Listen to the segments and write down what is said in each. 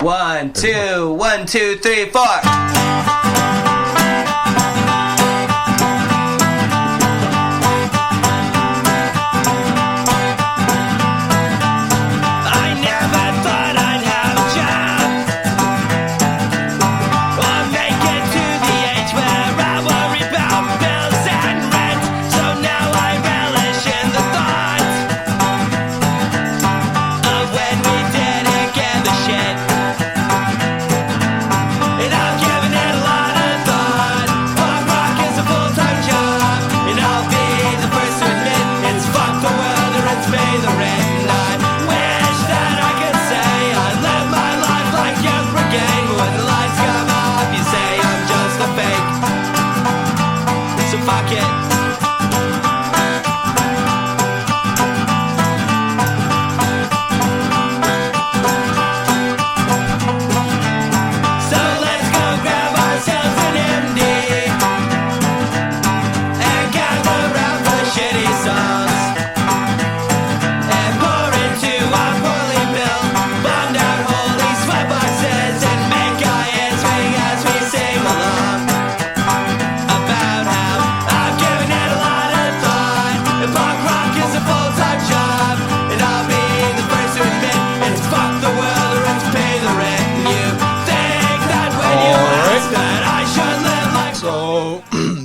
1, 2, 1, 2, 3, 4.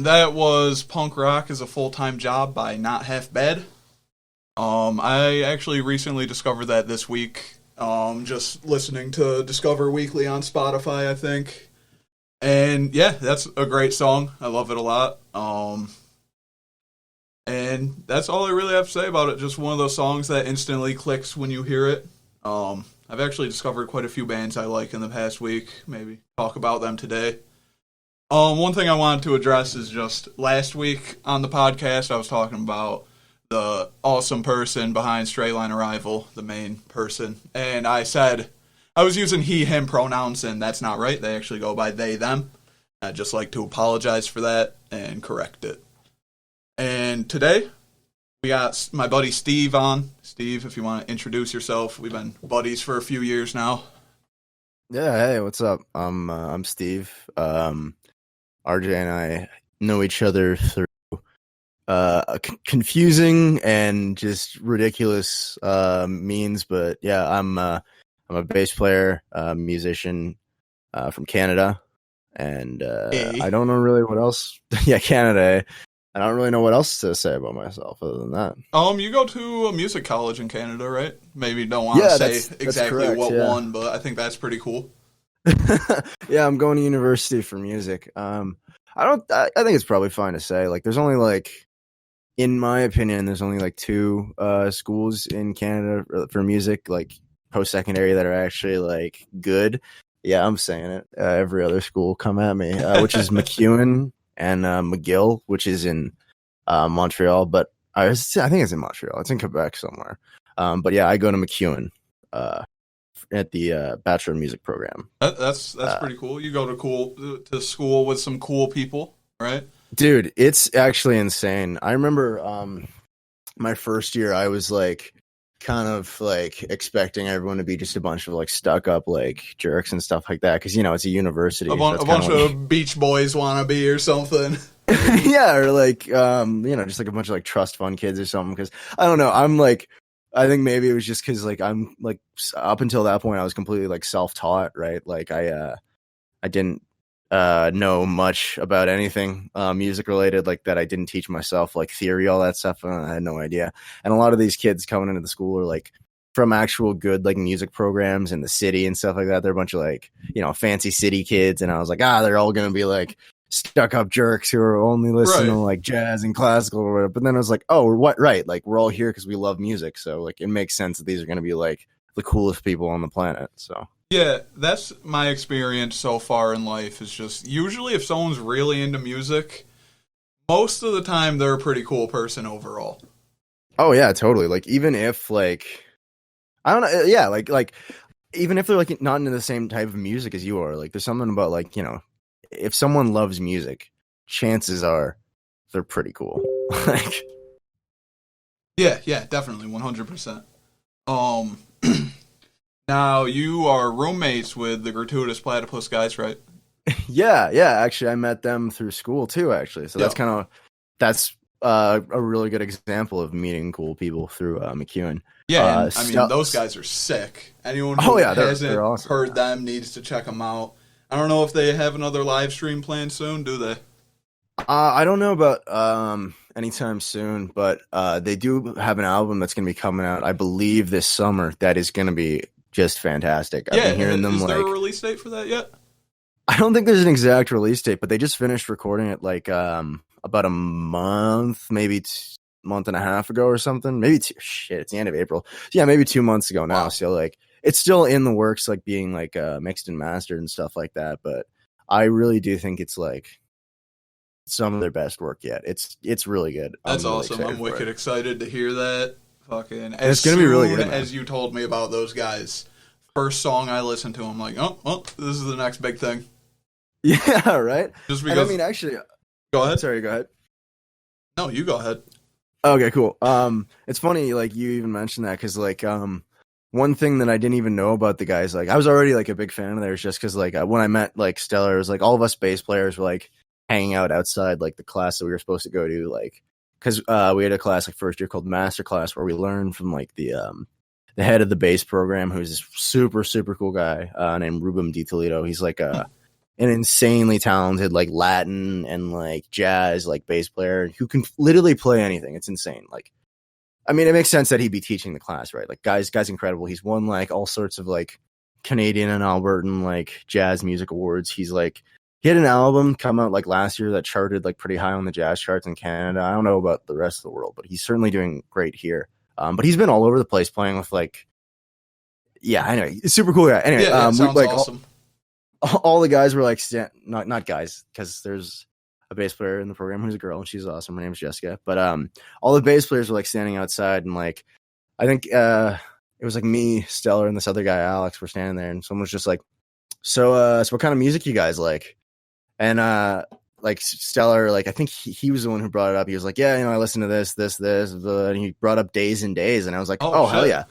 That was Punk Rock is a Full-Time Job by Not Half Bad. I actually recently discovered that this week, just listening to Discover Weekly on Spotify, I think. And yeah, that's a great song. I love it a lot. And that's all I really have to say about it. Just one of those songs that instantly clicks when you hear it. I've actually discovered quite a few bands I like in the past week. Maybe talk about them today. One thing I wanted to address is just last week on the podcast, I was talking about the awesome person behind Straight Line Arrival, the main person. And I said, I was using he, him pronouns, and that's not right. They actually go by they, them. I'd just like to apologize for that and correct it. And today, we got my buddy Steve on. Steve, if you want to introduce yourself. We've been buddies for a few years now. Yeah, hey, what's up? I'm Steve. RJ and I know each other through confusing and just ridiculous means, but yeah, I'm a bass player, musician from Canada, and I don't know really what else. Yeah, Canada. I don't really know what else to say about myself other than that. You go to a music college in Canada, right? Maybe don't want to say exactly correct, what one, but I think that's pretty cool. Yeah, I'm going to university for music. I think it's probably fine to say, like, there's only in my opinion, there's only two schools in Canada for music, like post-secondary, that are actually good. Yeah, I'm saying it. Every other school come at me, which is McEwen and McGill, which is in Montreal, but I think it's in Montreal. It's in Quebec somewhere. But yeah, I go to McEwen at the Bachelor of Music program. That's pretty cool. You go to school with some cool people, right? Dude, it's actually insane. I remember my first year, I was kind of expecting everyone to be just a bunch of stuck up jerks and stuff like that, because it's a university. A bunch of Beach Boys wannabe or something. Yeah, or just a bunch of trust fund kids or something. Because I don't know, I think maybe it was just because I'm up until that point I was completely self-taught, right? I didn't know much about anything music related, that I didn't teach myself, theory, all that stuff. I had no idea. And a lot of these kids coming into the school are from actual good music programs in the city and stuff like that. They're a bunch of fancy city kids, and I was they're all gonna be stuck up jerks who are only listening to jazz and classical or whatever. But then I was we're all here because we love music, so it makes sense that these are gonna be the coolest people on the planet. So yeah, that's my experience so far in life, is just usually if someone's really into music, most of the time they're a pretty cool person overall. Oh yeah, totally. Even if I don't know, yeah, even if they're not into the same type of music as you are, there's something about if someone loves music, chances are they're pretty cool. Yeah, definitely, 100%. Now, you are roommates with the Gratuitous Platypus guys, right? Yeah, actually I met them through school too, actually. So that's a really good example of meeting cool people through McEwen. Yeah, and I mean, those guys are sick. Anyone who hasn't they're awesome, heard them needs to check them out. I don't know if they have another live stream planned soon, do they? I don't know about anytime soon, but they do have an album that's going to be coming out, I believe, this summer. That is going to be just fantastic. I've been hearing them. Is there a release date for that yet? I don't think there's an exact release date, but they just finished recording it like about a month, maybe month and a half ago or something. Maybe it's the end of April. So yeah, maybe 2 months ago now. Wow. So like it's still in the works, like being like mixed and mastered and stuff like that. But I really do think it's like some of their best work yet. It's really good. That's awesome. I'm wicked excited to hear that. Fucking it's gonna be really good. As you told me about those guys, first song I listened to, I'm like, oh, well, this is the next big thing. Yeah, right. Just because. And I mean, actually, go ahead. Sorry, go ahead. No, you go ahead. Okay, cool. It's funny, like you even mentioned that because, like, one thing that I didn't even know about the guys, like, I was already like a big fan of theirs just because, like, when I met like Stellar, it was like all of us bass players were like hanging out outside like the class that we were supposed to go to, like, because we had a class like first year called Master Class where we learned from like the head of the bass program, who's this super cool guy named Rubble Di Toledo. He's like an insanely talented like Latin and like jazz like bass player who can literally play anything. It's insane. Like, I mean, it makes sense that he'd be teaching the class, right? Like, guy's incredible. He's won like all sorts of like Canadian and Albertan like jazz music awards. He's like, he had an album come out like last year that charted like pretty high on the jazz charts in Canada. I don't know about the rest of the world, but he's certainly doing great here. But he's been all over the place playing with like, yeah, anyway, super cool guy. Anyway, sounds like awesome. All the guys were like, not guys, because there's a bass player in the program who's a girl and she's awesome. Her name's Jessica. But all the bass players were like standing outside and like, I think it was like me, Stellar, and this other guy, Alex, were standing there, and someone was just like, so what kind of music you guys like? And like Stellar, like I think he was the one who brought it up. He was like, yeah, I listen to this, and he brought up Days and Days, and I was like, oh hell yeah,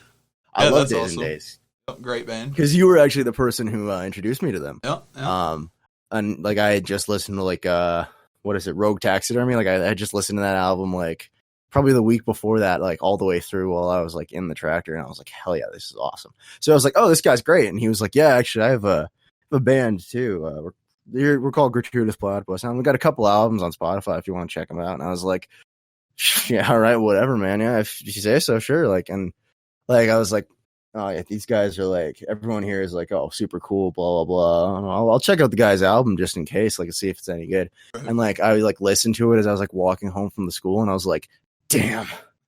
I love Days and Days. Great band. Because you were actually the person who introduced me to them. Yeah. And like I had just listened to like what is it, Rogue Taxidermy? Like I had just listened to that album like probably the week before that, like all the way through while I was like in the tractor, and I was like, hell yeah, this is awesome. So I was like, oh, this guy's great, and he was like, yeah, actually, I have a band too. We're called Gratuitous Platypus, and we've got a couple albums on Spotify if you want to check them out. And I was like, yeah, all right, whatever, man. Yeah, if you say so, sure. Like, and like I was like, oh yeah, these guys are like, everyone here is like, oh, super cool, blah blah blah. I'll check out the guy's album just in case, like, see if it's any good. And like I like listened to it as I was like walking home from the school, and I was like, damn,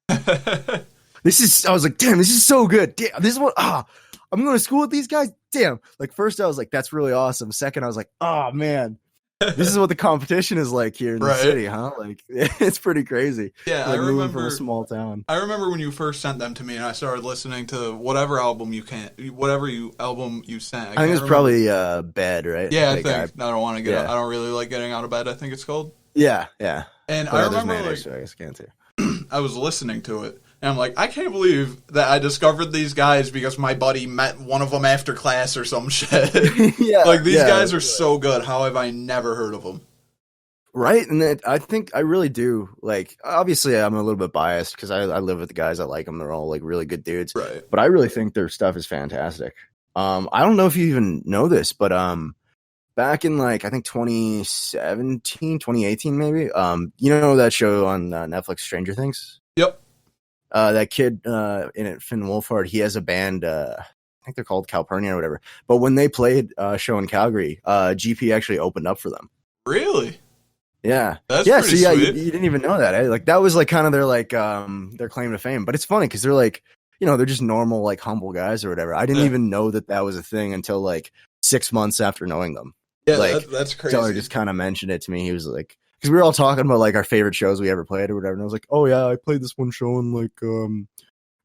I was like, damn, this is so good. Damn, this is what I'm going to school with these guys. Damn. Like first I was like, that's really awesome. Second, I was like, oh man, this is what the competition is like here in the city, huh? Like it's pretty crazy. Yeah, like, I remember from a small town. I remember when you first sent them to me, and I started listening to whatever album you sent. I think it's probably Bed, right? Yeah, I think. I don't want to get. I don't really like getting out of bed, I think it's called. Yeah. And I remember like, I guess can't too. I was listening to it, and I'm like, I can't believe that I discovered these guys because my buddy met one of them after class or some shit. Yeah, like these guys are so good. How have I never heard of them? Right, and I think I really do. Like, obviously, I'm a little bit biased because I live with the guys. I like them. They're all like really good dudes. Right. But I really think their stuff is fantastic. I don't know if you even know this, but back in like I think 2017, 2018 maybe. You know that show on Netflix, Stranger Things? Yep. That kid in it, Finn Wolfhard, he has a band, I think they're called Calpurnia or whatever. But when they played a show in Calgary, GP actually opened up for them. Really? Yeah. That's pretty so yeah, sweet. you didn't even know that. Eh? Like that was like kind of their like their claim to fame. But it's funny because they're like, they're just normal, like humble guys or whatever. I didn't even know that was a thing until like 6 months after knowing them. Yeah, like, that's crazy. Teller just kind of mentioned it to me. He was like, because we were all talking about like our favorite shows we ever played or whatever, and I was like, oh yeah, I played this one show in like in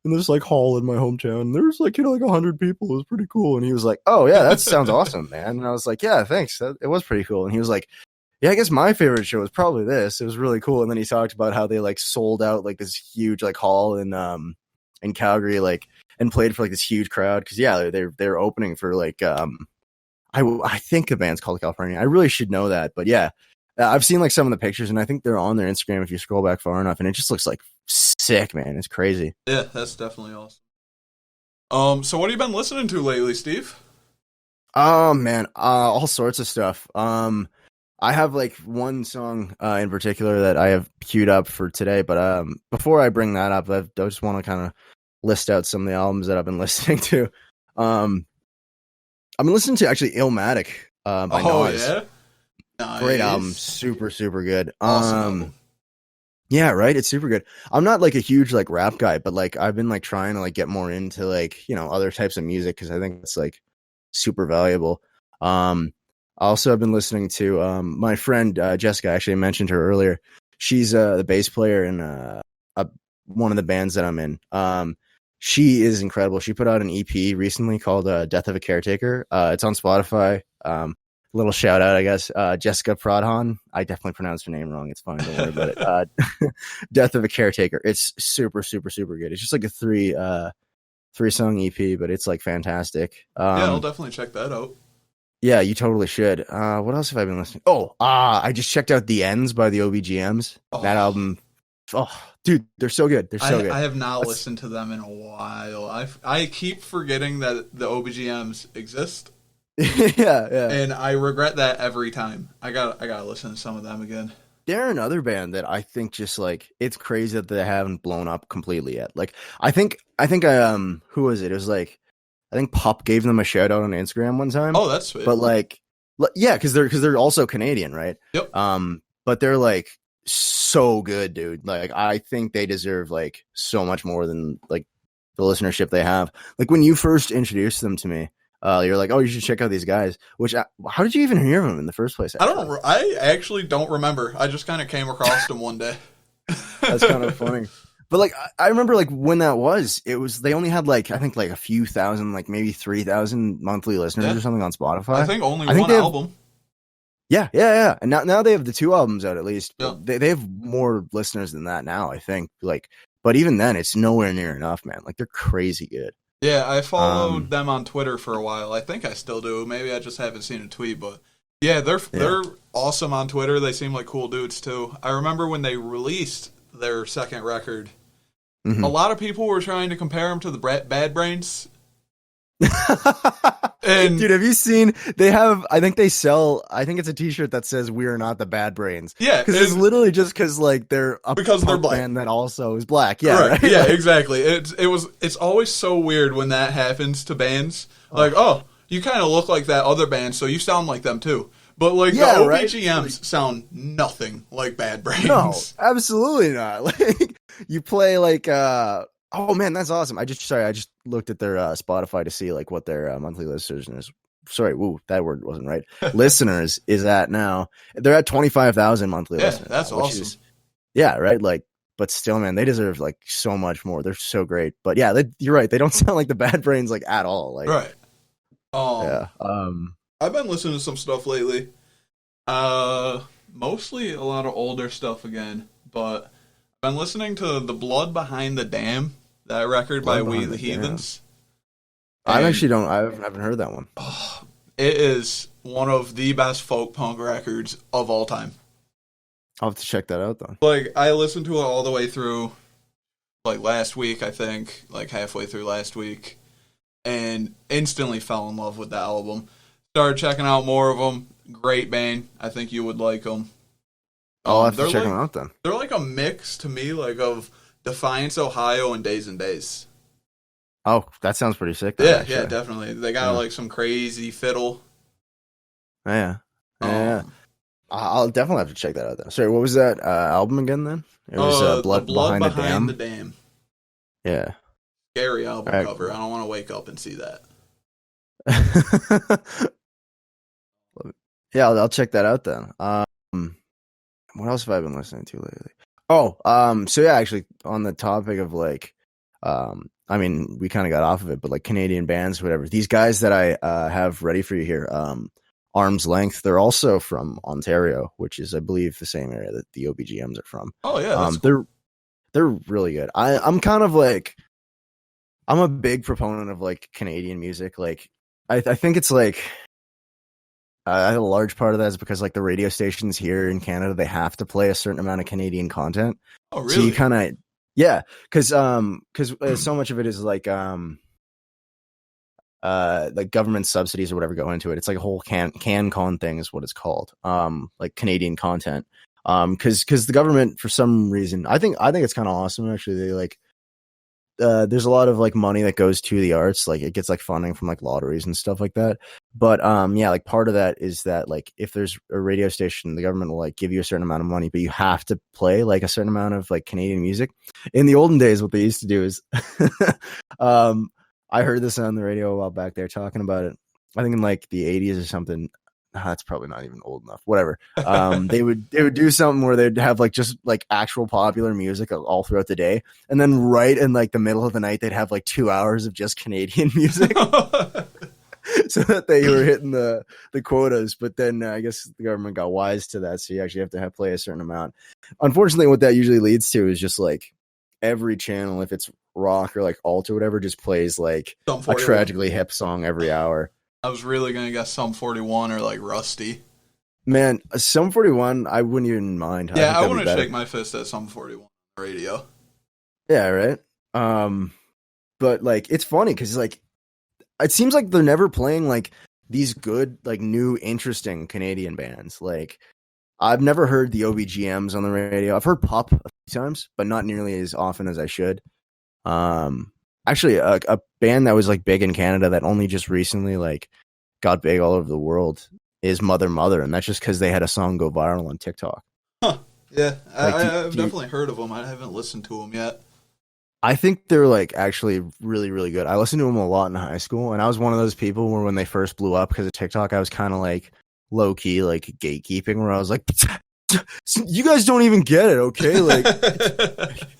this like hall in my hometown. There was like like 100 people. It was pretty cool. And he was like, oh yeah, that sounds awesome, man. And I was like, yeah, thanks. It was pretty cool. And he was like, yeah, I guess my favorite show was probably this. It was really cool. And then he talked about how they like sold out like this huge like hall in Calgary, like. and played for like this huge crowd. Cause yeah, they're opening for like, I think the band's called California. I really should know that, but yeah, I've seen like some of the pictures, and I think they're on their Instagram if you scroll back far enough, and it just looks like sick, man. It's crazy. Yeah, that's definitely awesome. So what have you been listening to lately, Steve? Oh man, all sorts of stuff. I have like one song in particular that I have queued up for today, but before I bring that up, I just want to kind of list out some of the albums that I've been listening to. I've been listening to actually Illmatic by Nas. Yeah? Nice. Great album, super good. Awesome album. Yeah, right. It's super good. I'm not like a huge like rap guy, but like I've been like trying to like get more into like, you know, other types of music because I think it's like super valuable. Also I've been listening to my friend Jessica. Actually, I mentioned her earlier. She's the bass player in one of the bands that I'm in. She is incredible. She put out an EP recently called Death of a Caretaker. It's on Spotify. Little shout out, I guess. Jessica Pradhan. I definitely pronounced her name wrong. It's fine. Don't worry about it. Death of a Caretaker. It's super good. It's just like a three song EP, but it's like fantastic. Yeah, I'll definitely check that out. Yeah, you totally should. What else have I been listening? I just checked out The Ends by the OBGMs. That album. Oh, dude, they're so good. They're so good. I have not listened to them in a while. I keep forgetting that the OBGMs exist. yeah. And I regret that every time. I gotta listen to some of them again. They're another band that I think just like it's crazy that they haven't blown up completely yet. Like I think who was it? It was like I think Pop gave them a shout out on Instagram one time. Oh, that's sweet. But like yeah, because they're also Canadian, right? Yep. But they're like so good, dude. Like I think they deserve like so much more than like the listenership they have. Like when you first introduced them to me, you're like, oh, you should check out these guys. Which how did you even hear of them in the first place? I actually don't remember. I just kind of came across them one day. That's kind of funny. But like I remember like when that was, it was they only had like I think like a few thousand, like maybe 3,000 monthly listeners or something on Spotify. I think only one album. Yeah. And now they have the 2 albums out at least. Yeah. They have more listeners than that now, I think. Like, but even then, it's nowhere near enough, man. Like they're crazy good. Yeah, I followed them on Twitter for a while. I think I still do. Maybe I just haven't seen a tweet, but yeah, they're awesome on Twitter. They seem like cool dudes too. I remember when they released their second record, a lot of people were trying to compare them to the Bad Brains. And dude, have you seen they have I think it's a t-shirt that says we're not the Bad Brains. Yeah, because it's literally just because like they're black band that also is black. Yeah, right? Yeah, exactly. It's always so weird when that happens to bands. Like, oh, you kind of look like that other band, so you sound like them too. But like the OBGMs sound nothing like Bad Brains. No, absolutely not. Like you play like oh man, that's awesome. I just looked at their Spotify to see like what their monthly listeners is. Sorry, that word wasn't right. Listeners is at now. They're at 25,000 monthly listeners. That's awesome. Right. Like, but still, man, they deserve like so much more. They're so great. But yeah, you're right. They don't sound like the Bad Brains like at all. Like, right. Yeah. I've been listening to some stuff lately. Mostly a lot of older stuff again, but I've been listening to The Blood Behind the Dam. That record by We the Heathens. I haven't heard that one. It is one of the best folk punk records of all time. I'll have to check that out though. Like I listened to it all the way through like last week, I think, like halfway through last week, and instantly fell in love with the album. Started checking out more of them. Great band. I think you would like them. I'll have to check them out then. They're like a mix to me, like of Defiance, Ohio, and Days and Days. Oh, that sounds pretty sick. Yeah, definitely. They got like some crazy fiddle. Yeah. I'll definitely have to check that out then. Sorry, what was that album again then? It was Blood Behind the Dam. Yeah. Scary album cover. I don't want to wake up and see that. Yeah, I'll check that out then. What else have I been listening to lately? So yeah, actually on the topic of like, I mean, we kind of got off of it, but like Canadian bands, whatever. These guys that I have ready for you here, Arm's Length, they're also from Ontario, which is, I believe, the same area that the OBGMs are from. Oh yeah, they're really good. I'm kind of like, I'm a big proponent of like Canadian music. Like, I think it's like a large part of that is because like the radio stations here in Canada, they have to play a certain amount of Canadian content. Oh, really? So you kind of, yeah, because so much of it is like government subsidies or whatever go into it. It's like a whole CanCon thing is what it's called. Like Canadian content. Because the government, for some reason, I think it's kind of awesome actually. They like there's a lot of like money that goes to the arts, like it gets like funding from like lotteries and stuff like that. But yeah, like part of that is that like if there's a radio station, the government will like give you a certain amount of money, but you have to play like a certain amount of like Canadian music. In the olden days, what they used to do is I heard this on the radio a while back. They're talking about it, I think in like the 80s or something. That's probably not even old enough. Whatever. They would do something where they'd have like just like actual popular music all throughout the day, and then right in like the middle of the night they'd have like 2 hours of just Canadian music, so that they were hitting the quotas. But then I guess the government got wise to that, so you actually have to play a certain amount. Unfortunately, what that usually leads to is just like every channel, if it's rock or like alt or whatever, just plays like a tragically hip song every hour. I was really going to guess Sum 41 or like Rusty. Man, Sum 41, I wouldn't even mind. Yeah, I want to shake my fist at Sum 41 radio. Yeah, right? But like, it's funny because like, it seems like they're never playing like these good, like new, interesting Canadian bands. Like, I've never heard the OBGMs on the radio. I've heard Pup a few times, but not nearly as often as I should. Actually, a band that was like big in Canada that only just recently like got big all over the world is Mother Mother, and that's just because they had a song go viral on TikTok. Huh? Yeah, like, I've definitely heard of them. I haven't listened to them yet. I think they're like actually really, really good. I listened to them a lot in high school, and I was one of those people where when they first blew up because of TikTok, I was kind of like low key, like gatekeeping, where I was like, you guys don't even get it, okay? Like,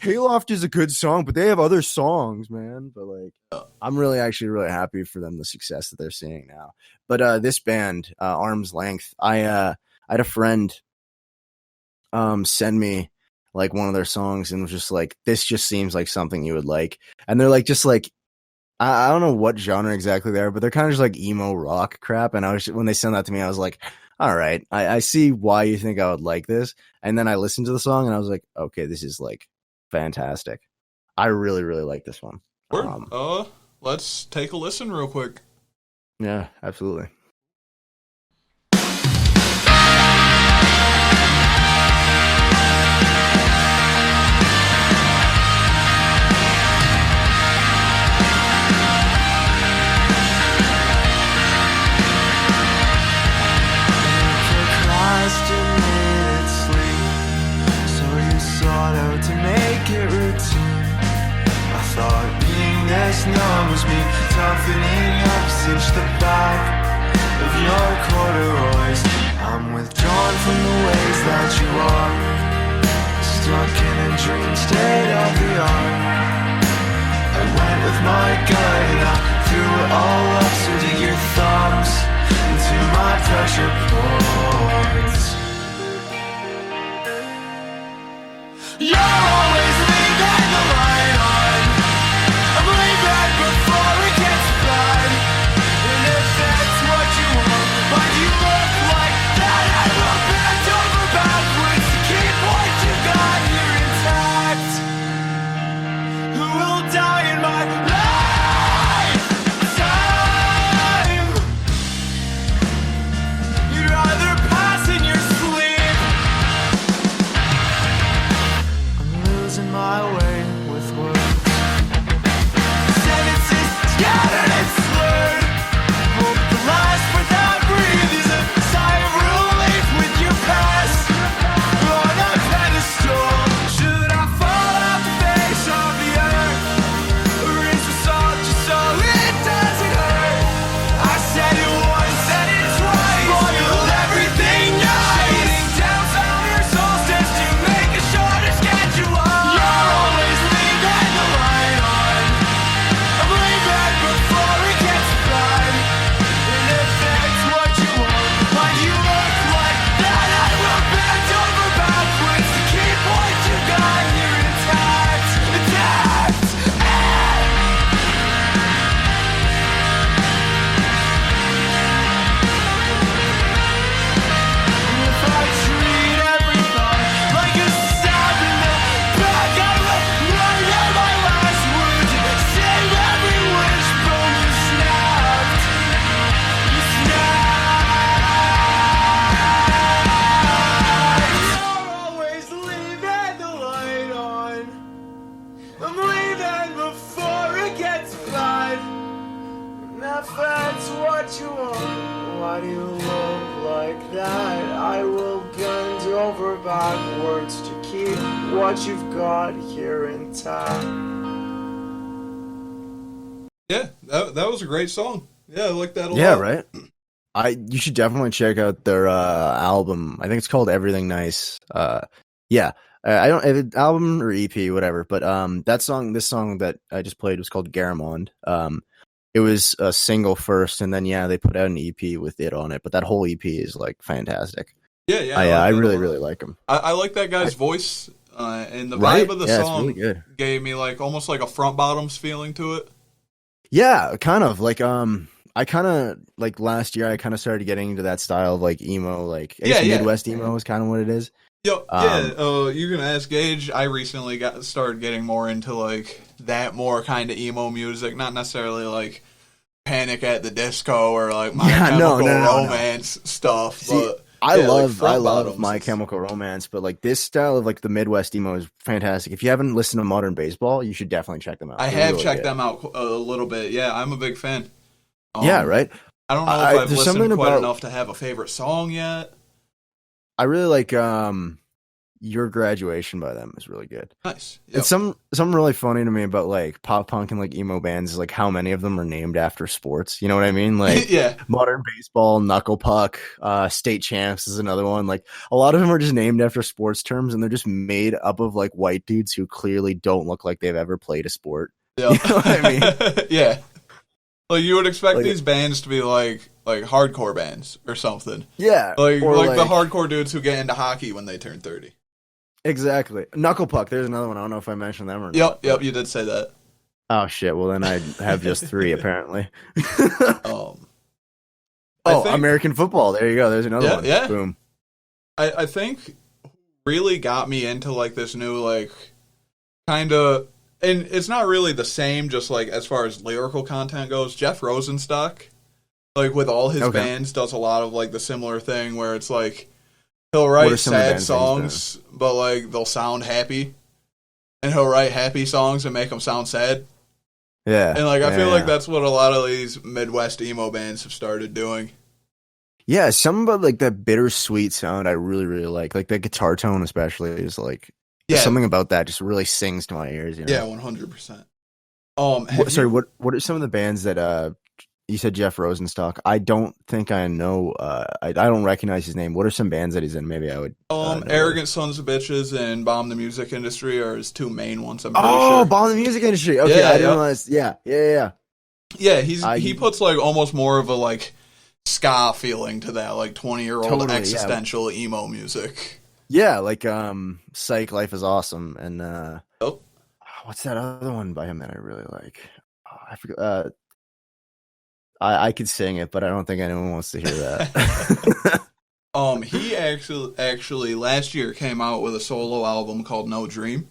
Hayloft is a good song, but they have other songs, man. But like, I'm really happy for them, the success that they're seeing now. But this band, Arm's Length, I had a friend send me like one of their songs and was just like, this just seems like something you would like. And they're like, just like, I don't know what genre exactly they are, but they're kind of just like emo rock crap. And when they sent that to me, I was like, all right, I see why you think I would like this. And then I listened to the song and I was like, okay, this is like fantastic. I really, really like this one. Let's take a listen real quick. Yeah, absolutely. Numbs me, toughening up since the back of your corduroys. I'm withdrawn from the ways that you are, stuck in a dream state of the art. I went with my gut and I threw it all up, so dig your thumbs into my pressure points. You're always leaving the light on. I'm leaving before it gets bad. And if that's what you want, why do you look like that? I will bend over backwards to keep what you got here intact. Who will die in my lifetime? Why do you look like that? I will bend over backwards to keep what you've got here intact. Yeah, that was a great song. Yeah, I like that a lot. Yeah, right. You should definitely check out their album. I think it's called Everything Nice. Yeah. I don't if it, album or EP, whatever. But this song that I just played was called Garamond. It was a single first, and then they put out an EP with it on it. But that whole EP is like fantastic. Yeah. I really like him. I like that guy's voice, and the vibe of the song it's really good. gave me like almost like a Front Bottoms feeling to it. Yeah, kind of like I kind of like last year. I kind of started getting into that style of like emo, like I guess Midwest emo is kind of what it is. You can ask Gage. I recently started getting more into like that more kind of emo music, not necessarily like Panic at the Disco or like My Chemical Romance stuff. See, but I love Bottoms My Chemical Romance, but like this style of like the Midwest emo is fantastic. If you haven't listened to Modern Baseball, you should definitely check them out. I have checked them out a little bit. Yeah, I'm a big fan. Yeah, right. I don't know if I've listened quite enough to have a favorite song yet. I really like Your Graduation by them is really good. Nice. Yep. It's something really funny to me about like pop punk and like emo bands is like how many of them are named after sports. You know what I mean? Like Modern Baseball, Knuckle Puck, State Champs is another one. Like a lot of them are just named after sports terms, and they're just made up of like white dudes who clearly don't look like they've ever played a sport. Yep. You know what I mean? Yeah. Like you would expect these bands to be like hardcore bands or something. Yeah. Like the hardcore dudes who get into hockey when they turn 30. Exactly. Knuckle Puck, there's another one. I don't know if I mentioned them or not. Yep, you did say that. Oh shit, well then I have just 3 apparently. American football. There you go. There's another one. Yeah. Boom. I think really got me into like this new like kind of, and it's not really the same just like as far as lyrical content goes. Jeff Rosenstock, like with all his bands, does a lot of like the similar thing where it's like he'll write sad songs, but like they'll sound happy, and he'll write happy songs and make them sound sad. Yeah, and like I feel like that's what a lot of these Midwest emo bands have started doing. Yeah, something about like that bittersweet sound I really, really like. Like that guitar tone especially is like something about that just really sings to my ears. You know? Yeah, 100%. Sorry, what are some of the bands that you said Jeff Rosenstock? I don't think I know. I don't recognize his name. What are some bands that he's in? Maybe I would. Arrogant Sons of Bitches and Bomb the Music Industry are his 2 main ones. I'm pretty sure. Bomb the Music Industry. Okay, I didn't realize. Yeah. Yeah, he puts like almost more of a like ska feeling to that, like 20-year-old existential emo music. Yeah, like Psych Life is Awesome, and what's that other one by him that I really like? I forgot. I could sing it, but I don't think anyone wants to hear that. He actually last year came out with a solo album called No Dream.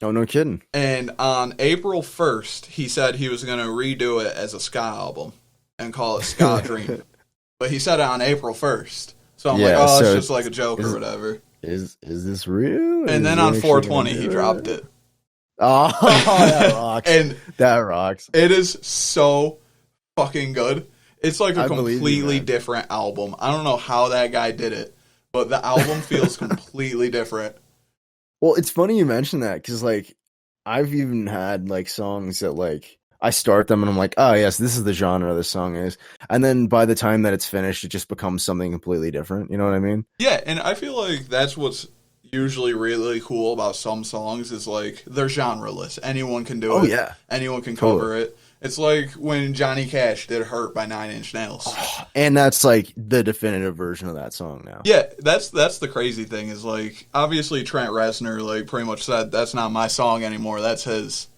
Oh, no kidding. And on April 1st, he said he was going to redo it as a ska album and call it Ska Dream. But he said it on April 1st. So I'm it's just like a joke or whatever. Is this real? And then on 420, he dropped it. Oh, that rocks. And that rocks. It is so fucking good. It's like a completely different album. I don't know how that guy did it, but the album feels completely different. Well, it's funny you mention that because like I've even had like songs that like I start them and I'm like, oh yes, this is the genre this song is, and then by the time that it's finished, it just becomes something completely different. You know what I mean? Yeah, and I feel like that's what's usually really cool about some songs is like they're genreless. Anyone can do it. Oh yeah, anyone can cover it. It's like when Johnny Cash did "Hurt" by 9 Inch Nails, and that's like the definitive version of that song now. Yeah, that's the crazy thing is like obviously Trent Reznor like pretty much said that's not my song anymore. That's his.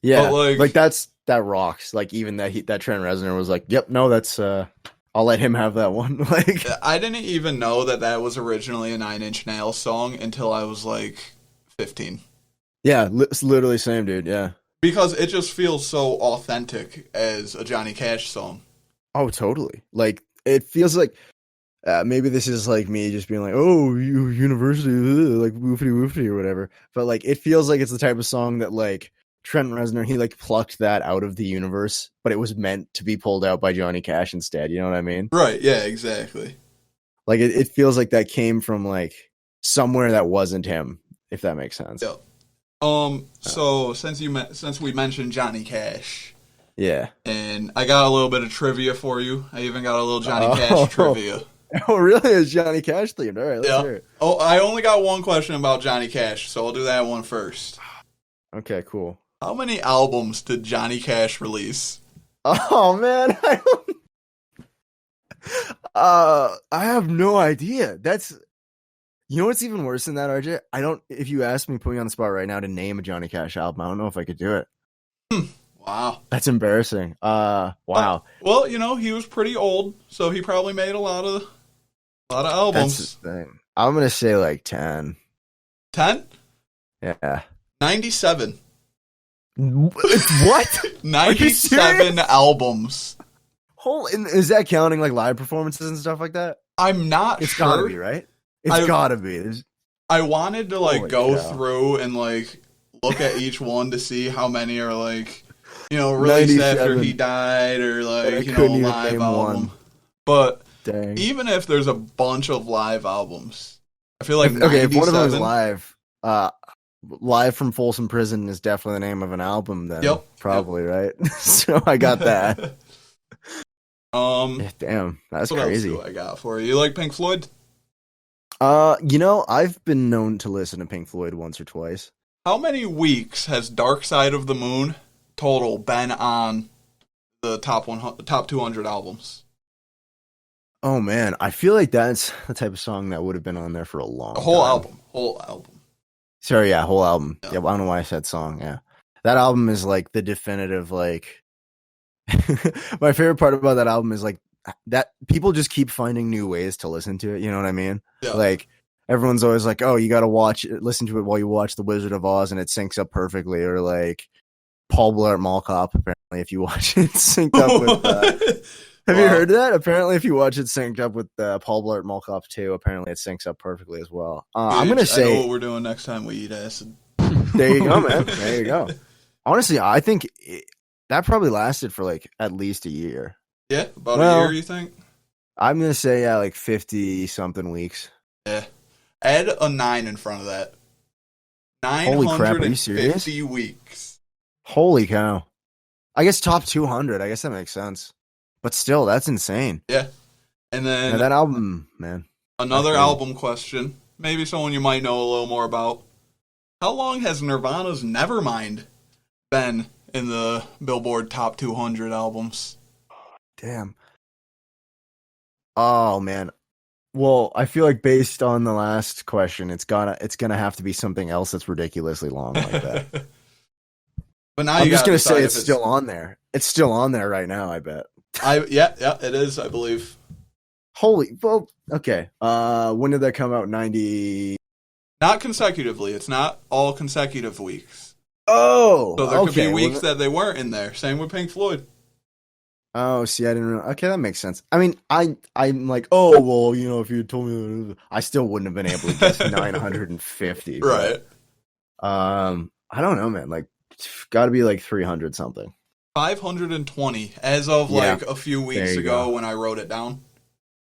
Yeah, but like that rocks. Like even that Trent Reznor was like, "Yep, no, that's I'll let him have that one." Like I didn't even know that was originally a 9 Inch Nails song until I was like 15. Yeah, it's literally same dude. Yeah. Because it just feels so authentic as a Johnny Cash song. Oh, totally. Like, it feels like, maybe this is like me just being like, oh, university, like woofity woofity or whatever. But like, it feels like it's the type of song that like Trent Reznor, he like plucked that out of the universe, but it was meant to be pulled out by Johnny Cash instead. You know what I mean? Right. Yeah. Exactly. Like it feels like that came from like somewhere that wasn't him, if that makes sense. Yeah. So since we mentioned Johnny Cash, Yeah. and I got a little bit of trivia for you. I even got a little Johnny Cash trivia. Oh, really? It's Johnny Cash themed. All right, let's Yeah. hear it. Oh, I only got one question about Johnny Cash, so I'll do that one first. Okay, cool. How many albums did Johnny Cash release? Oh man, I have no idea. You know what's even worse than that, RJ? If you ask me, put me on the spot right now to name a Johnny Cash album, I don't know if I could do it. Wow. That's embarrassing. Wow. Well, he was pretty old, so he probably made a lot of albums. That's the thing. I'm gonna say like 10. 10? Yeah. 97. What? 97 albums. Is that counting like live performances and stuff like that? I'm not It's sure. gotta be, right? It's gotta be. I wanted to go cow. through and look at each one to see how many are released after he died or live album. But dang. Even if there's a bunch of live albums, I feel like if one of them is 97 live, Live from Folsom Prison is definitely the name of an album then. Yep. Probably, right? So I got that. Yeah, damn, that's what crazy. else do I got for you? You like Pink Floyd? I've been known to listen to Pink Floyd once or twice. How many weeks has Dark Side of the Moon total been on the top 200 albums? Oh man, I feel like that's the type of song that would have been on there for a long time. Whole album. Sorry, yeah, whole album. Yeah. Yeah, I don't know why I said song. Yeah, that album is like the definitive like. My favorite part about that album is like that people just keep finding new ways to listen to it. You know what I mean? Yeah. Like everyone's always like, "Oh, you got to listen to it while you watch The Wizard of Oz, and it syncs up perfectly." Or like Paul Blart Mall Cop. Apparently, if you watch it synced up with. Have you heard that? Apparently, if you watch it synced up with Paul Blart Mall Cop 2, apparently it syncs up perfectly as well. I'm gonna say I know what we're doing next time we eat acid. There you go, man. There you go. Honestly, I think that probably lasted for like at least a year. Yeah, about a year, you think? I'm gonna say like 50 something weeks. Yeah, add a 9 in front of that. Holy crap! Are you serious? 950 weeks. Holy cow! I guess top 200. I guess that makes sense. But still, that's insane. Yeah. And then that album, man. Another album question. Maybe someone you might know a little more about. How long has Nirvana's Nevermind been in the Billboard Top 200 albums? Damn. Oh, man. Well, I feel like based on the last question, it's gonna have to be something else that's ridiculously long like that. But now I'm just gonna say it's still on there. It's still on there right now, I bet. Yeah, it is, I believe. Okay. When did that come out? 90. Not consecutively. It's not all consecutive weeks. Oh, so there could be weeks that they weren't in there. Same with Pink Floyd. Oh, see, I didn't know. Okay, that makes sense. I mean, I'm like, oh, well, if you told me, I still wouldn't have been able to guess 950. Right. But, I don't know, man. Like, got to be like 300 something. 520 as of a few weeks ago when I wrote it down.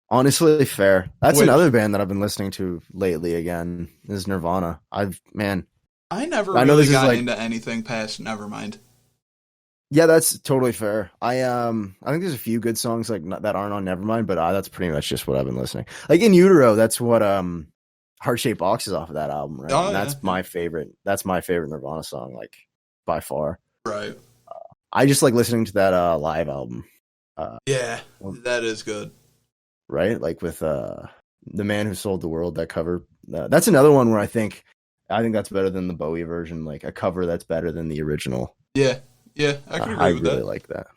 Honestly, fair. That's another band that I've been listening to lately again is Nirvana. I never really got into anything past Nevermind. Yeah, that's totally fair. I think there's a few good songs that aren't on Nevermind, but that's pretty much just what I've been listening. Like In Utero, that's what Heart Shaped Box is off of that album, right? Oh, and that's my favorite. That's my favorite Nirvana song, like by far. Right. I just like listening to that live album. Yeah, that is good. Right? Like with The Man Who Sold the World, that cover. That's another one where I think that's better than the Bowie version, like a cover that's better than the original. Yeah, I can agree with that. I really like that.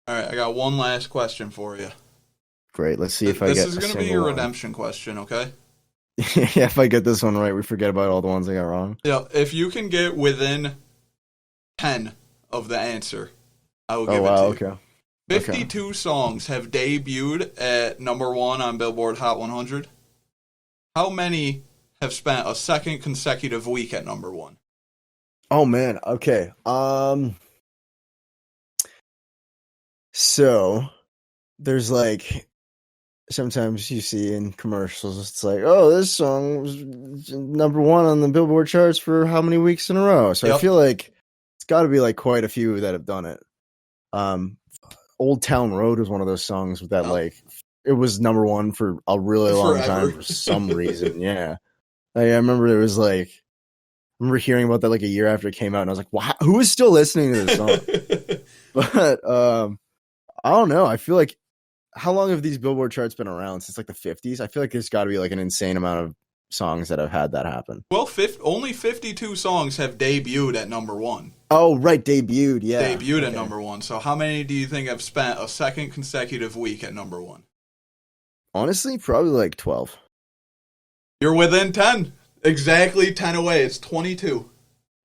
All right, I got one last question for you. Great, let's see if I get this is going to be your redemption question, okay? Yeah, if I get this one right, we forget about all the ones I got wrong. Yeah, if you can get within 10 of the answer, I will give it to you. Okay. 52 songs have debuted at number 1 on Billboard Hot 100. How many have spent a second consecutive week at number 1? Oh man. Okay. So there's like sometimes you see in commercials, it's like, oh, this song was number one on the Billboard charts for how many weeks in a row. So I Yep. feel like it's got to be like quite a few that have done it. Old Town Road was one of those songs that like it was number one for a really long Forever. time for some reason. Yeah, I remember there was like I remember hearing about that like a year after it came out, and I was like, wow, who is still listening to this song? But I don't know. I feel like how long have these Billboard charts been around? Since like the 50s? I feel like there's got to be like an insane amount of songs that have had that happen. Well, only 52 songs have debuted at number one. Oh, right, debuted, yeah. Debuted at number one. So how many do you think have spent a second consecutive week at number one? Honestly, probably like 12. You're within 10. Exactly 10 away. It's 22.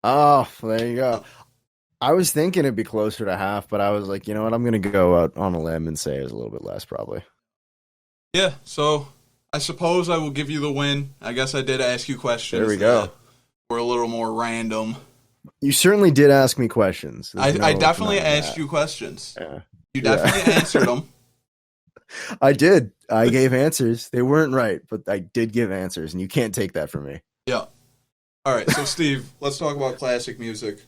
Oh, there you go. I was thinking it'd be closer to half, but I was like, you know what? I'm going to go out on a limb and say it was a little bit less, probably. Yeah, so I suppose I will give you the win. I guess I did ask you questions. There we go. That were a little more random. You certainly did ask me questions. I definitely asked you questions. Yeah. You definitely answered them. I did. I gave answers. They weren't right, but I did give answers, and you can't take that from me. Yeah. All right, so Steve, let's talk about classic music.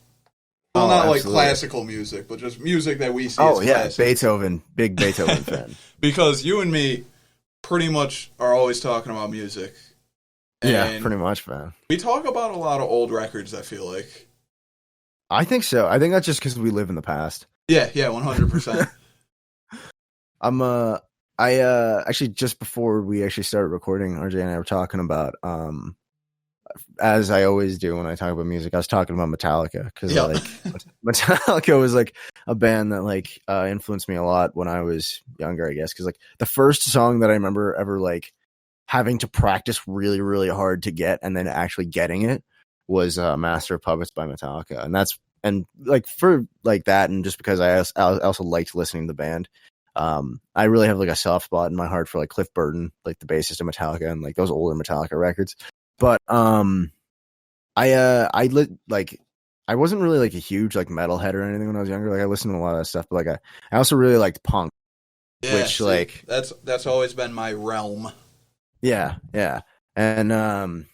Well, Oh, not absolutely. like classical music, but just music that we see Oh, as yeah, classic. Beethoven. Big Beethoven fan. Because you and me pretty much are always talking about music. Yeah, And pretty much, man. we talk about a lot of old records, I feel like. I think so. I think that's just because we live in the past. Yeah, 100%. Actually just before we actually started recording, RJ and I were talking about as I always do when I talk about music, I was talking about Metallica because Yeah. like Metallica was like a band that like influenced me a lot when I was younger, I guess, because like the first song that I remember ever like having to practice really, really hard to get and then actually getting it was Master of Puppets by Metallica. And like for like that, and just because I also liked listening to the band, I really have like a soft spot in my heart for like Cliff Burton, like the bassist of Metallica, and like those older Metallica records. But I wasn't really like a huge like metalhead or anything when I was younger. Like I listened to a lot of that stuff, but like I also really liked punk. Yeah, Which, like- that's always been my realm. Yeah. And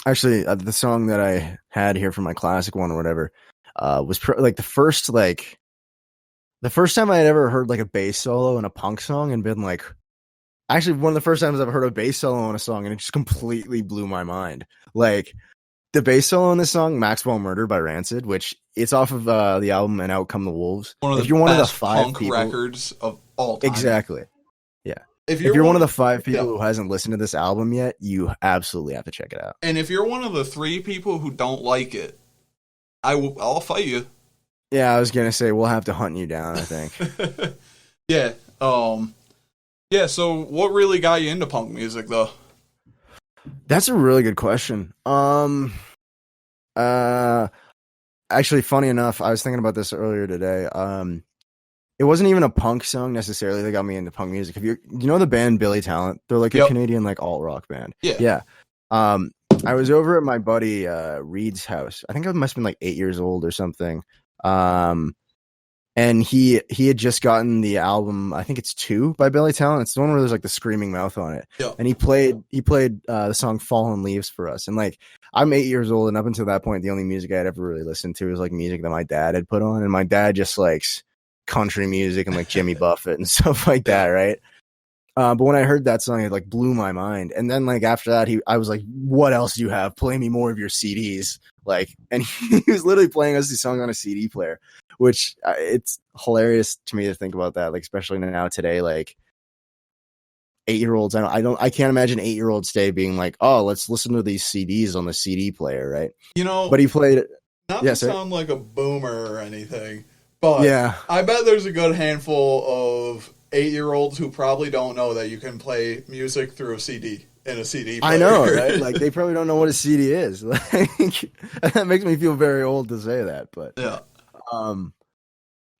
actually, the song that I had here for my classic one or whatever was like the first time I had ever heard like a bass solo in a punk song and been like, actually one of the first times I've heard a bass solo in a song, and it just completely blew my mind. Like the bass solo in this song, Maxwell Murder by Rancid, which it's off of the album And Out Come the Wolves. One of the if you're one of the best 5 punk people, records of all time. exactly. Yeah. If You're one of the 5 people Yeah. who hasn't listened to this album yet, you absolutely have to check it out. And if you're one of the 3 people who don't like it, I'll fight you. Yeah, I was gonna say we'll have to hunt you down, I think. Yeah. Yeah, so what really got you into punk music though? That's a really good question. Actually, funny enough, I was thinking about this earlier today. It wasn't even a punk song necessarily that got me into punk music. You know the band Billy Talent? They're like a Yep. Canadian like alt rock band. Yeah. Yeah. I was over at my buddy Reed's house. I think I must have been like 8 years old or something. And he had just gotten the album, I think it's 2 by Billy Talent. It's the one where there's like the screaming mouth on it. Yeah. And he played the song Fallen Leaves for us. And like I'm 8 years old, and up until that point, the only music I'd ever really listened to was like music that my dad had put on. And my dad just likes country music and like Jimmy Buffett and stuff like that, right? But when I heard that song, it like blew my mind. And then like after that, I was like, "What else do you have? Play me more of your CDs." Like, and he was literally playing us the song on a CD player, which it's hilarious to me to think about that. Like, especially now today, like 8-year-olds, I can't imagine 8-year-olds today being like, "Oh, let's listen to these CDs on the CD player," right? You know, But he played it. not Yeah, to sir. sound like a boomer or anything, but Yeah. I bet there's a good handful of 8-year-olds who probably don't know that you can play music through a CD in a CD player. I know, right? Like they probably don't know what a CD is. Like that makes me feel very old to say that, but Yeah.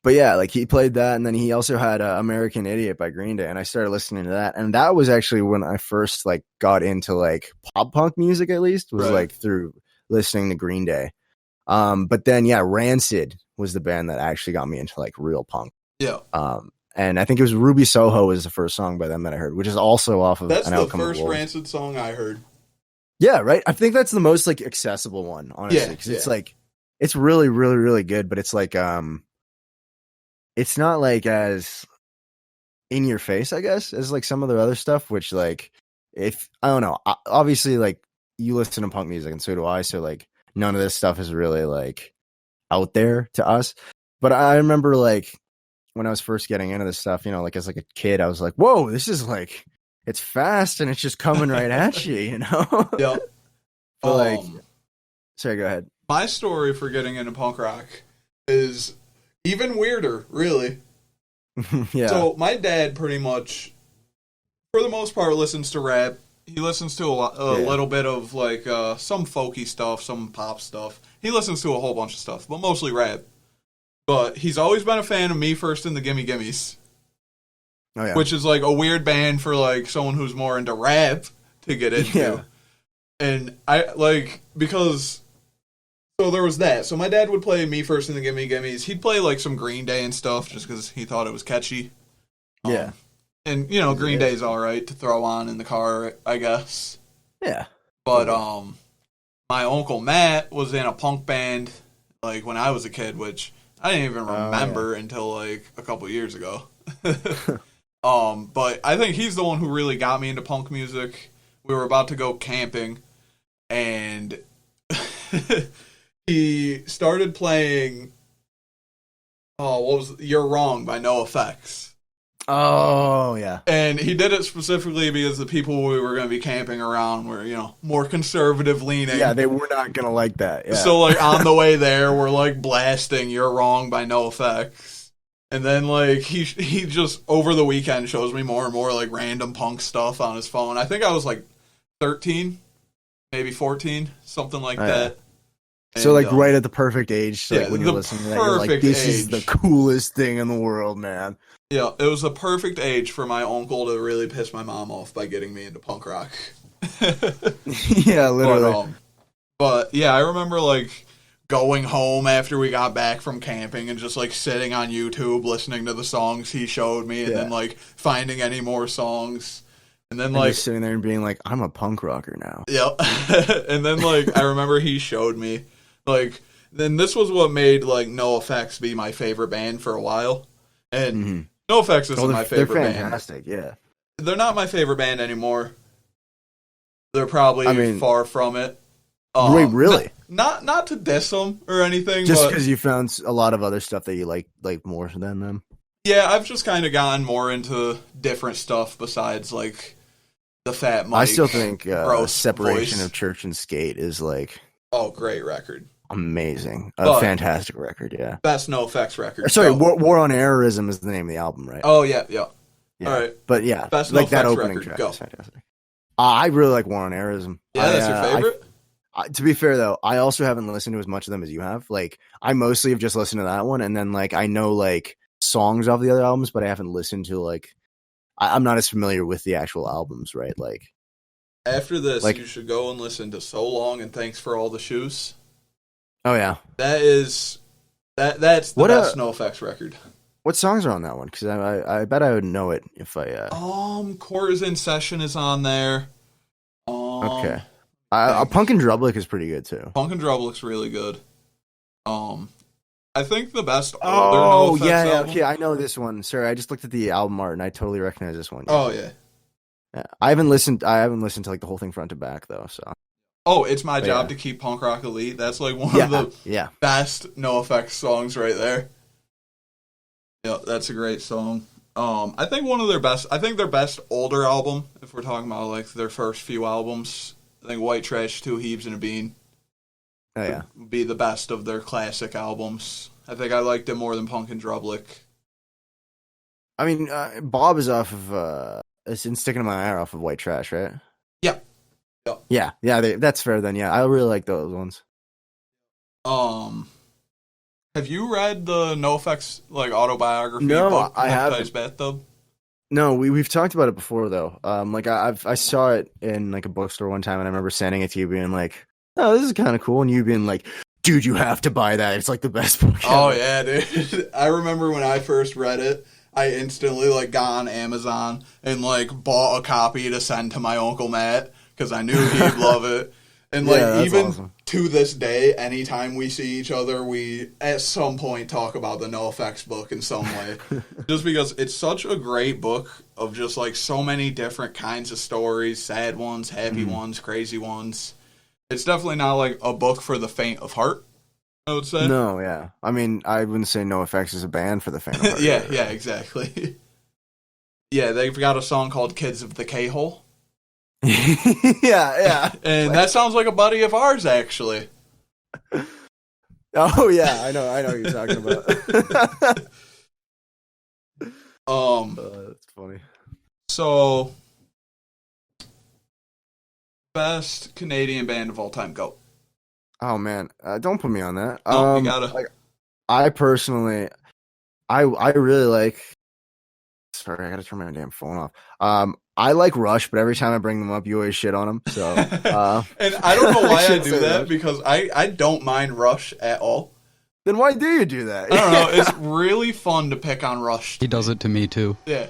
but yeah, like he played that, and then he also had American Idiot by Green Day, and I started listening to that, and that was actually when I first like got into like pop punk music. At least was Right. like through listening to Green Day. But then yeah, Rancid was the band that actually got me into like real punk. Yeah. And I think it was Ruby Soho is the first song by them that I heard, which is also off of That's An the Outcome of first War. Rancid song I heard. Yeah, right. I think that's the most like accessible one, honestly, because it's like it's really, really, really good, but it's like it's not like as in your face, I guess, as like some of their other stuff. Which like, if I don't know, obviously like you listen to punk music and so do I, so like none of this stuff is really like out there to us. But I remember like when I was first getting into this stuff, you know, like as like a kid, I was like, whoa, this is like, it's fast and it's just coming right at you, you know? Yeah. But like, sorry, go ahead. My story for getting into punk rock is even weirder, really. Yeah. So my dad pretty much, for the most part, listens to rap. He listens to a little bit of like some folky stuff, some pop stuff. He listens to a whole bunch of stuff, but mostly rap. But he's always been a fan of Me First and the Gimme Gimmes. Oh, yeah. Which is like a weird band for like someone who's more into rap to get into. Yeah. And I like, because, so there was that. So my dad would play Me First and the Gimme Gimmes. He'd play like some Green Day and stuff just because he thought it was catchy. Yeah. And, you know, Green Day's alright to throw on in the car, I guess. Yeah. But, my Uncle Matt was in a punk band, like, when I was a kid, which I didn't even remember until, like, a couple years ago. But I think he's the one who really got me into punk music. We were about to go camping, and he started playing, what was You're Wrong by NoFX. Oh, yeah. And he did it specifically because the people we were going to be camping around were, you know, more conservative leaning. Yeah, they were not going to like that. Yeah. So, like, on the way there, we're, like, blasting You're Wrong by NoFX. And then, like, he just, over the weekend, shows me more and more, like, random punk stuff on his phone. I think I was, like, 13, maybe 14, something like that. So, And, like, right at the perfect age, so, like, when you're listening to that, you're like, perfect this is age. the coolest thing in the world, man. Yeah, it was the perfect age for my uncle to really piss my mom off by getting me into punk rock. Yeah, literally. But yeah, I remember like going home after we got back from camping and just like sitting on YouTube listening to the songs he showed me, and then like finding any more songs, and then like just sitting there and being like, I'm a punk rocker now. Yeah. And then like I remember he showed me like, then this was what made like NoFX be my favorite band for a while, and NoFX isn't my favorite band. They're fantastic, yeah. They're not my favorite band anymore. They're probably far from it. Wait, really? Not to diss them or anything. Just because you found a lot of other stuff that you like more than them? Yeah, I've just kind of gotten more into different stuff besides, like, the Fat Mike. I still think Separation voice. of Church and Skate is, like... Oh, great record. Amazing. A fantastic record, yeah. Best NoFX record. Sorry, War on Errorism is the name of the album, right? Oh, yeah. All right. But yeah, best like NoFX that opening record. track Go. is fantastic. I really like War on Errorism. Yeah, that's your favorite? To be fair, though, I also haven't listened to as much of them as you have. Like, I mostly have just listened to that one, and then, like, I know, like, songs off the other albums, but I haven't listened to, like... I'm not as familiar with the actual albums, right? Like... After this, like, you should go and listen to So Long and Thanks for All the Shoes. Oh, yeah. That's the best NoFX record. What songs are on that one? Because I bet I would know it if I... Quarters in Session is on there. Okay. Punk and Drublick is pretty good, too. Punk and Drublick's really good. I think the best older NoFX album... okay, I know this one. Sorry, I just looked at the album art and I totally recognize this one. Oh, yeah. I haven't listened to like the whole thing front to back, though, so... Oh, It's My Job to Keep Punk Rock Elite. That's like one of the best NoFX songs right there. Yeah, that's a great song. I think their best older album, if we're talking about like their first few albums, I think White Trash, Two Heaves and a Bean. Oh, yeah. Would be the best of their classic albums. I think I liked it more than Punk and Drublick. I mean, Bob is off of, it's in Sticking in My Eye off of White Trash, right? Yeah. Yeah, that's fair then, yeah. I really like those ones. Have you read the NoFX, like, autobiography book? I haven't. Bathtub? No, we've talked about it before, though. Like, I saw it in, like, a bookstore one time, and I remember sending it to you being like, oh, this is kind of cool, and you being like, dude, you have to buy that. It's like the best book ever. Oh yeah, dude. I remember when I first read it, I instantly like got on Amazon and like bought a copy to send to my Uncle Matt because I knew he'd love it. And like even awesome. to this day, anytime we see each other, we at some point talk about the NoFX book in some way. Just because it's such a great book of just like so many different kinds of stories, sad ones, happy ones, crazy ones. It's definitely not like a book for the faint of heart, I would say. No, yeah. I mean, I wouldn't say NoFX is a band for the fan. Of yeah, exactly. Yeah, they've got a song called Kids of the K-Hole. yeah. And that sounds like a buddy of ours, actually. Oh yeah, I know what you're talking about. That's funny. So best Canadian band of all time, go. Oh man, don't put me on that. No, you gotta. Like, I personally, I really like. Sorry, I gotta turn my damn phone off. I like Rush, but every time I bring them up, you always shit on them. So, and I don't know why I shouldn't do say that Rush. because I don't mind Rush at all. Then why do you do that? I don't know. It's really fun to pick on Rush. He does it to me too. Yeah.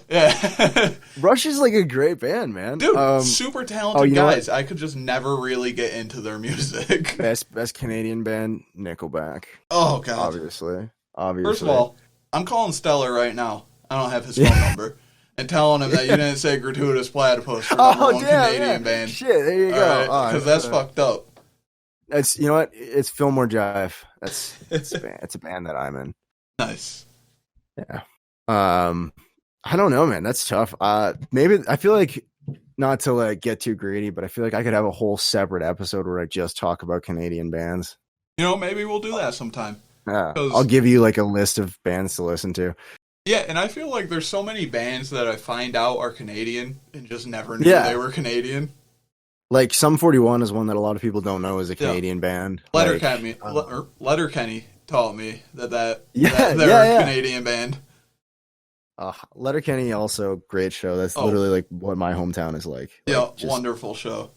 Rush is like a great band, man. Dude, super talented you know guys. I could just never really get into their music. Best Canadian band, Nickelback. Oh, God. Obviously. First of all, I'm calling Stellar right now. I don't have his phone number. And telling him that you didn't say Gratuitous Platypus for number one Canadian band. Shit, there you go. Because that's fucked up. It's, you know what? It's Fillmore Jive. It's a band that I'm in. Nice. Yeah. I don't know, man. That's tough. Maybe I feel like, not to like get too greedy, but I feel like I could have a whole separate episode where I just talk about Canadian bands. You know, maybe we'll do that sometime. Yeah. I'll give you like a list of bands to listen to. Yeah, and I feel like there's so many bands that I find out are Canadian and just never knew they were Canadian. Like Sum 41 is one that a lot of people don't know is a Canadian band. Letterkenny taught me that they're a Canadian band. Letterkenny also great show. That's literally like what my hometown is like. Yeah, wonderful show.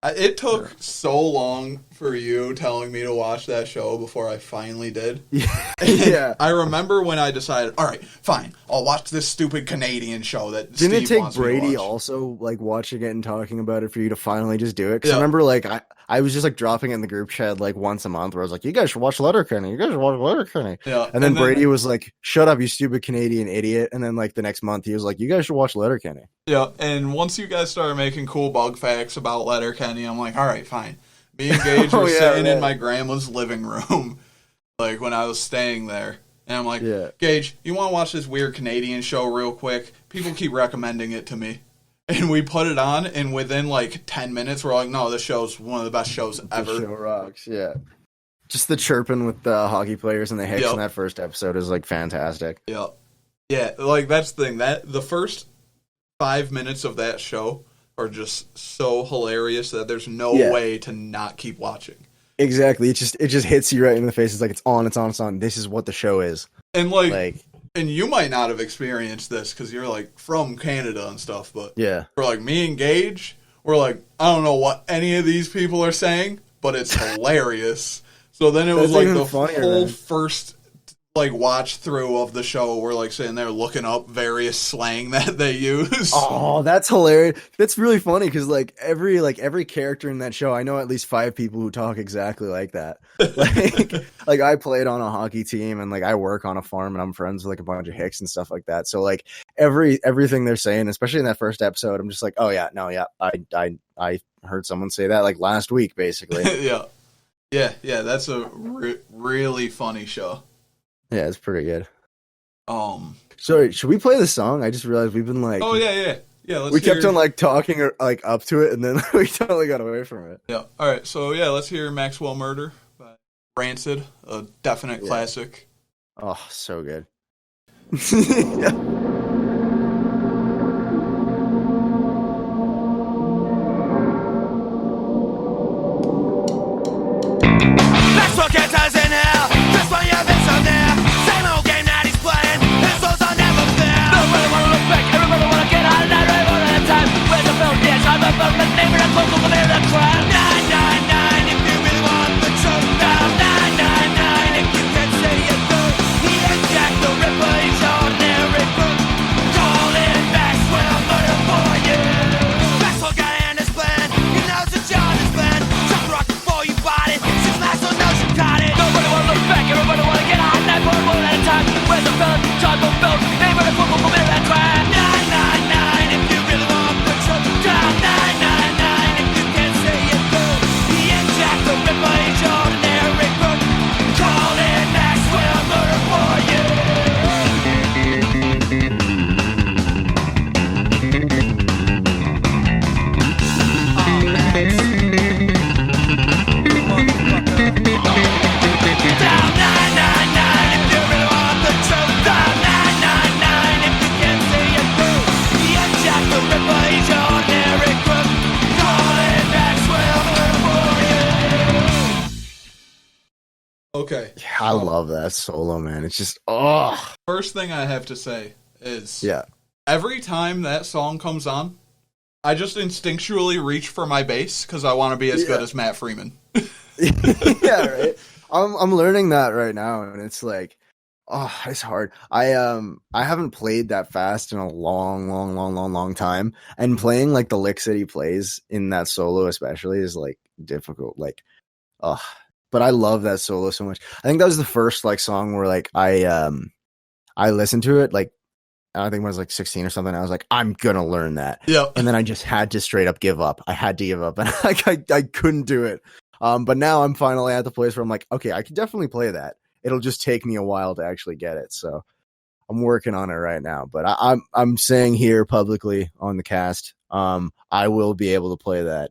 It took so long for you telling me to watch that show before I finally did. Yeah. I remember when I decided, all right, fine, I'll watch this stupid Canadian show that Didn't Steve it take wants me to Brady watch. also like watching it and talking about it for you to finally just do it? Because Yeah. I remember like I was just like dropping it in the group chat like once a month where I was like, you guys should watch Letterkenny. You guys should watch Letterkenny. Yeah. And then Brady was like, shut up, you stupid Canadian idiot. And then like the next month he was like, you guys should watch Letterkenny. Yeah, and once you guys started making cool bug facts about Letterkenny, I'm like, all right, fine. Me and Gage were sitting in my grandma's living room, like when I was staying there. And I'm like, Gage, you want to watch this weird Canadian show real quick? People keep recommending it to me. And we put it on, and within like 10 minutes, we're like, no, this show's one of the best shows ever. The show rocks, yeah. Just the chirping with the hockey players and the Hicks in that first episode is like fantastic. Yeah. Yeah, like that's the thing. That the first 5 minutes of that show are just so hilarious that there's no way to not keep watching. Exactly. It just hits you right in the face. It's like, it's on. This is what the show is. And like and you might not have experienced this because you're like from Canada and stuff, but for like me and Gage, we're like, I don't know what any of these people are saying, but it's hilarious. So then it was like the whole first like watch through of the show. We're like sitting there looking up various slang that they use. Oh, that's hilarious. That's really funny because like every character in that show, I know at least 5 people who talk exactly like that. Like I played on a hockey team and like I work on a farm and I'm friends with like a bunch of Hicks and stuff like that. So like everything they're saying, especially in that first episode, I'm just like, oh yeah, no, yeah, I heard someone say that like last week, basically. yeah. That's a really funny show. Yeah, it's pretty good. Sorry, should we play the song? I just realized we've been like, oh yeah. We kept on like talking or like up to it, and then we totally got away from it. Yeah. All right. So yeah, let's hear Maxwell Murder by Rancid, a definite classic. Oh, so good. Maxwell gets us in hell. Just when you've been so near. Same old game that he's playing. His souls are never fair. Nobody wanna look back. Everybody wanna get out of that rave all the time. Where's the film? Yes, I'm about the name of that local for the crime. 999 if you really want the truth. Now 999. Okay. Yeah, I love that solo, man. It's just First thing I have to say is yeah. every time that song comes on, I just instinctually reach for my bass because I want to be as good as Matt Freeman. Yeah, right. I'm learning that right now, and it's like, it's hard. I haven't played that fast in a long time, and playing like the licks that he plays in that solo, especially, is like difficult. Like, but I love that solo so much. I think that was the first like song where like I listened to it like. I think when I was like 16 or something, I was like, I'm gonna learn that. Yeah. And then I just had to straight up give up. I had to give up, and I couldn't do it. But now I'm finally at the place where I'm like, okay, I can definitely play that. It'll just take me a while to actually get it. So I'm working on it right now. But I'm saying here publicly on the cast, I will be able to play that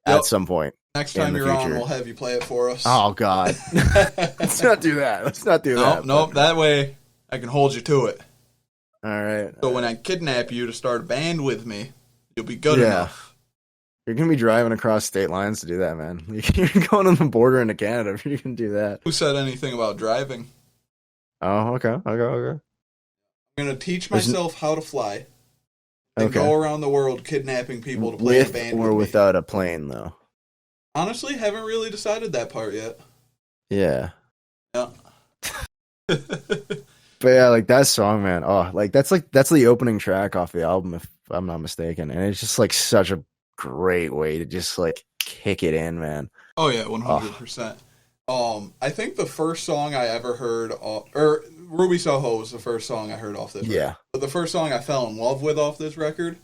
at some point. Next time you're on, we'll have you play it for us. Oh God, let's not do that. Let's not do that. Nope. That way I can hold you to it. All right. So when I kidnap you to start a band with me, you'll be good enough. You're going to be driving across state lines to do that, man. You're going on the border into Canada if you can do that. Who said anything about driving? Oh, okay. I'm going to teach myself how to fly and go around the world kidnapping people to play a band with me. Without a plane, though? Honestly, haven't really decided that part yet. Yeah. Yeah. But yeah, like that song, man. That's the opening track off the album, if I'm not mistaken. And it's just like such a great way to just like kick it in, man. Oh yeah, 100%. I think the first song I ever heard, or Ruby Soho was the first song I heard off this record. But the first song I fell in love with off this record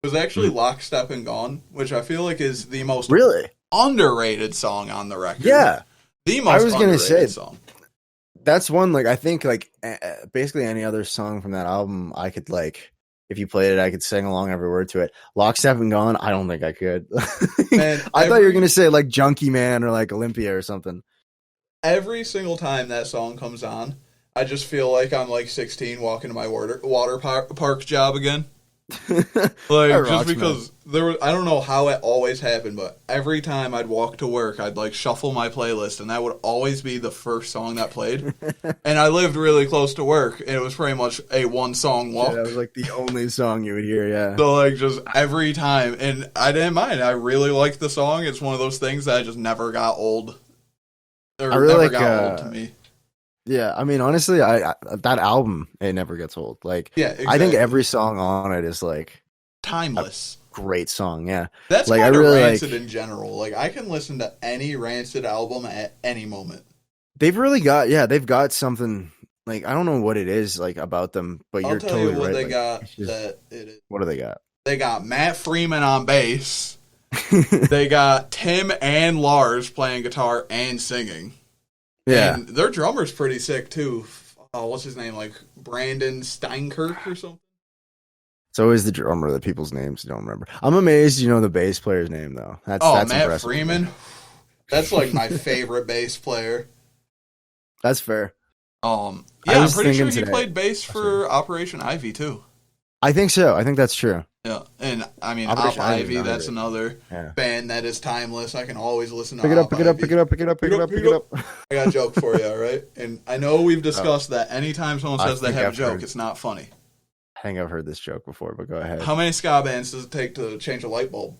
was actually Lockstep and Gone, which I feel like is the most underrated song on the record. Yeah. The most underrated song. That's one, like, I think, like, basically any other song from that album, I could, like, if you played it, I could sing along every word to it. Lockstep and Gone, I don't think I could. Man, I thought you were going to say, like, Junkie Man or, like, Olympia or something. Every single time that song comes on, I just feel like I'm, like, 16 walking to my water park job again. Like, just because I don't know how it always happened, but every time I'd walk to work, I'd like shuffle my playlist, and that would always be the first song that played. And I lived really close to work, and it was pretty much a one-song walk. Yeah, that was like the only song you would hear, yeah. So like just every time, and I didn't mind. I really liked the song. It's one of those things that just never got old. Or never got old to me. Yeah, I mean, honestly, I that album, it never gets old. Like, yeah, exactly. I think every song on it is like timeless. Great song, yeah. That's like, kind of really Rancid in general. Like, I can listen to any Rancid album at any moment. They've got something. Like, I don't know what it is like about them, but you're totally right. I'll tell you what they got. What do they got? They got Matt Freeman on bass. They got Tim and Lars playing guitar and singing. Yeah. And their drummer's pretty sick, too. What's his name? Like, Brandon Steinkirk or something? It's always the drummer that people's names don't remember. I'm amazed you know the bass player's name, though. That's Matt impressive. Freeman? That's, like, my favorite bass player. That's fair. I'm pretty sure he played bass for Operation Ivy, too. I think so. I think that's true. Yeah, and I mean, Op Ivy, that's another band that is timeless. I can always listen to Pick it up. I got a joke for you, all right? And I know we've discussed that anytime someone says they have a joke, it's not funny. I think I've heard this joke before, but go ahead. How many ska bands does it take to change a light bulb?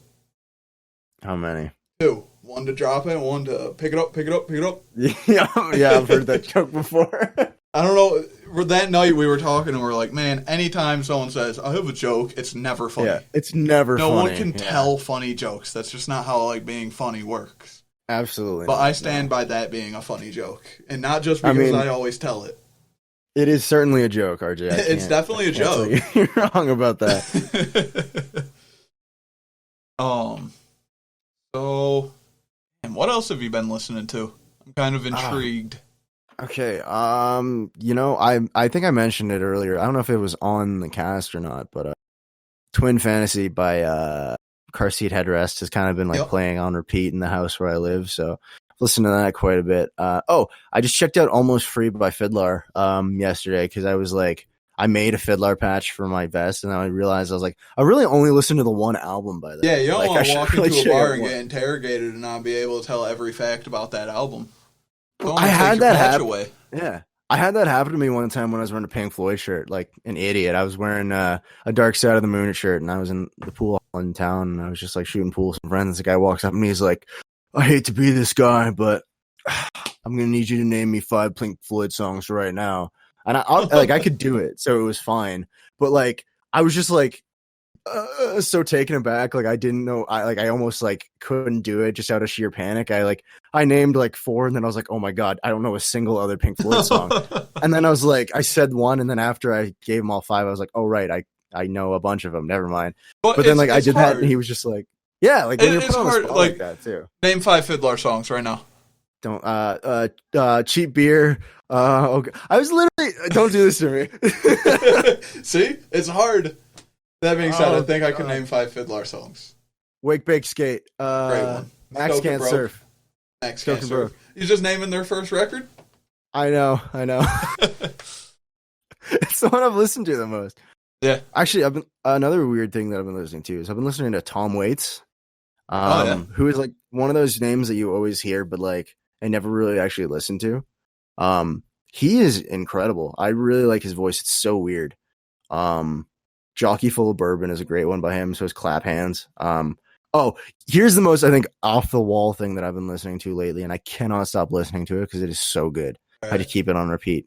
How many? 2. One to drop it, one to pick it up. Yeah, I've heard that joke before. I don't know. That night we were talking and we're like, man, anytime someone says, I have a joke, it's never funny. Yeah, it's never funny. No one can tell funny jokes. That's just not how like being funny works. Absolutely. But I stand by that being a funny joke. And not just because I always tell it. It is certainly a joke, RJ. It's definitely a joke. You're wrong about that. So, and what else have you been listening to? I'm kind of intrigued. Okay, I think I mentioned it earlier. I don't know if it was on the cast or not, but Twin Fantasy by Car Seat Headrest has kind of been like playing on repeat in the house where I live, so I've listened to that quite a bit. I just checked out Almost Free by Fiddler yesterday because I was like, I made a Fiddler patch for my vest, and then I realized I was like, I really only listened to the one album by that. Yeah, you don't want to walk into a bar and get interrogated and not be able to tell every fact about that album. Don't I wanna had take your that patch happen. away. Yeah. I had that happen to me one time when I was wearing a Pink Floyd shirt, like an idiot. I was wearing a Dark Side of the Moon shirt, and I was in the pool in town, and I was just like shooting pool with some friends. The guy walks up and he's like, "I hate to be this guy, but I'm gonna need you to name me 5 Pink Floyd songs right now." And I could do it, so it was fine. But like, I was just like so taken aback. Like I didn't know. I almost like couldn't do it just out of sheer panic. I named like 4, and then I was like, oh my god, I don't know a single other Pink Floyd song. And then I was like, I said 1, and then after I gave him all 5, I was like, oh right, I know a bunch of them. Never mind. But then like I did hard. that, and he was just like, yeah, like when you're It's put on the hard, spot like, like that too. Name 5 Fiddler songs right now. Don't cheap beer. Okay. I was literally don't do this to me. See, it's hard. That being said, I think I can God. name 5 Fiddler songs. Wake, bake, skate. Great one. Max Stoke and can't Broke. surf. Max Stoke can't and surf. Broke. He's just naming their first record. I know. It's the one I've listened to the most. Yeah. Actually, I've been another weird thing that I've been listening to is I've been listening to Tom Waits, who is like one of those names that you always hear, but like I never really actually listened to. He is incredible. I really like his voice. It's so weird. Jockey Full of Bourbon is a great one by him. So is Clap Hands. Oh, here's the most, I think, off the wall thing that I've been listening to lately, and I cannot stop listening to it because it is so good. I had to keep it on repeat.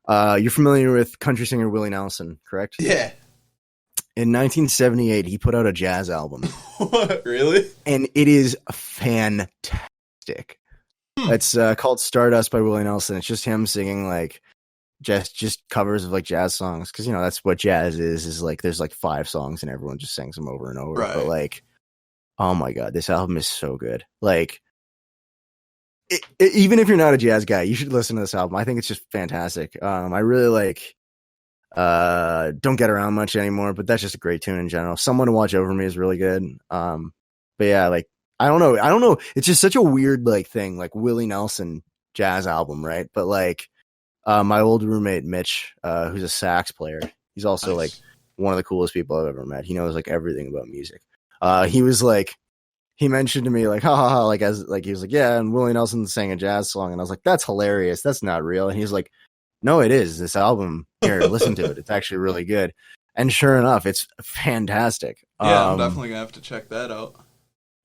You're familiar with country singer Willie Nelson, correct? Yeah. In 1978, he put out a jazz album. What? Really? And it is fantastic. It's called Stardust by Willie Nelson. It's just him singing like just covers of like jazz songs, because you know that's what jazz is like there's like 5 songs and everyone just sings them over and over. Right. But like, oh my god, this album is so good. Like even if you're not a jazz guy, you should listen to this album. I think it's just fantastic. I really like Don't Get Around Much Anymore, but that's just a great tune in general. Someone to Watch Over Me is really good. But yeah, like I don't know. It's just such a weird like thing, like Willie Nelson jazz album, right? But like my old roommate Mitch, who's a sax player, he's also like one of the coolest people I've ever met. He knows like everything about music. He was like, he mentioned to me like, ha ha ha, like as like he was like, yeah, and Willie Nelson sang a jazz song, and I was like, that's hilarious. That's not real. And he's like, no, it is. This album here, listen to it. It's actually really good. And sure enough, it's fantastic. Yeah, I'm definitely gonna have to check that out.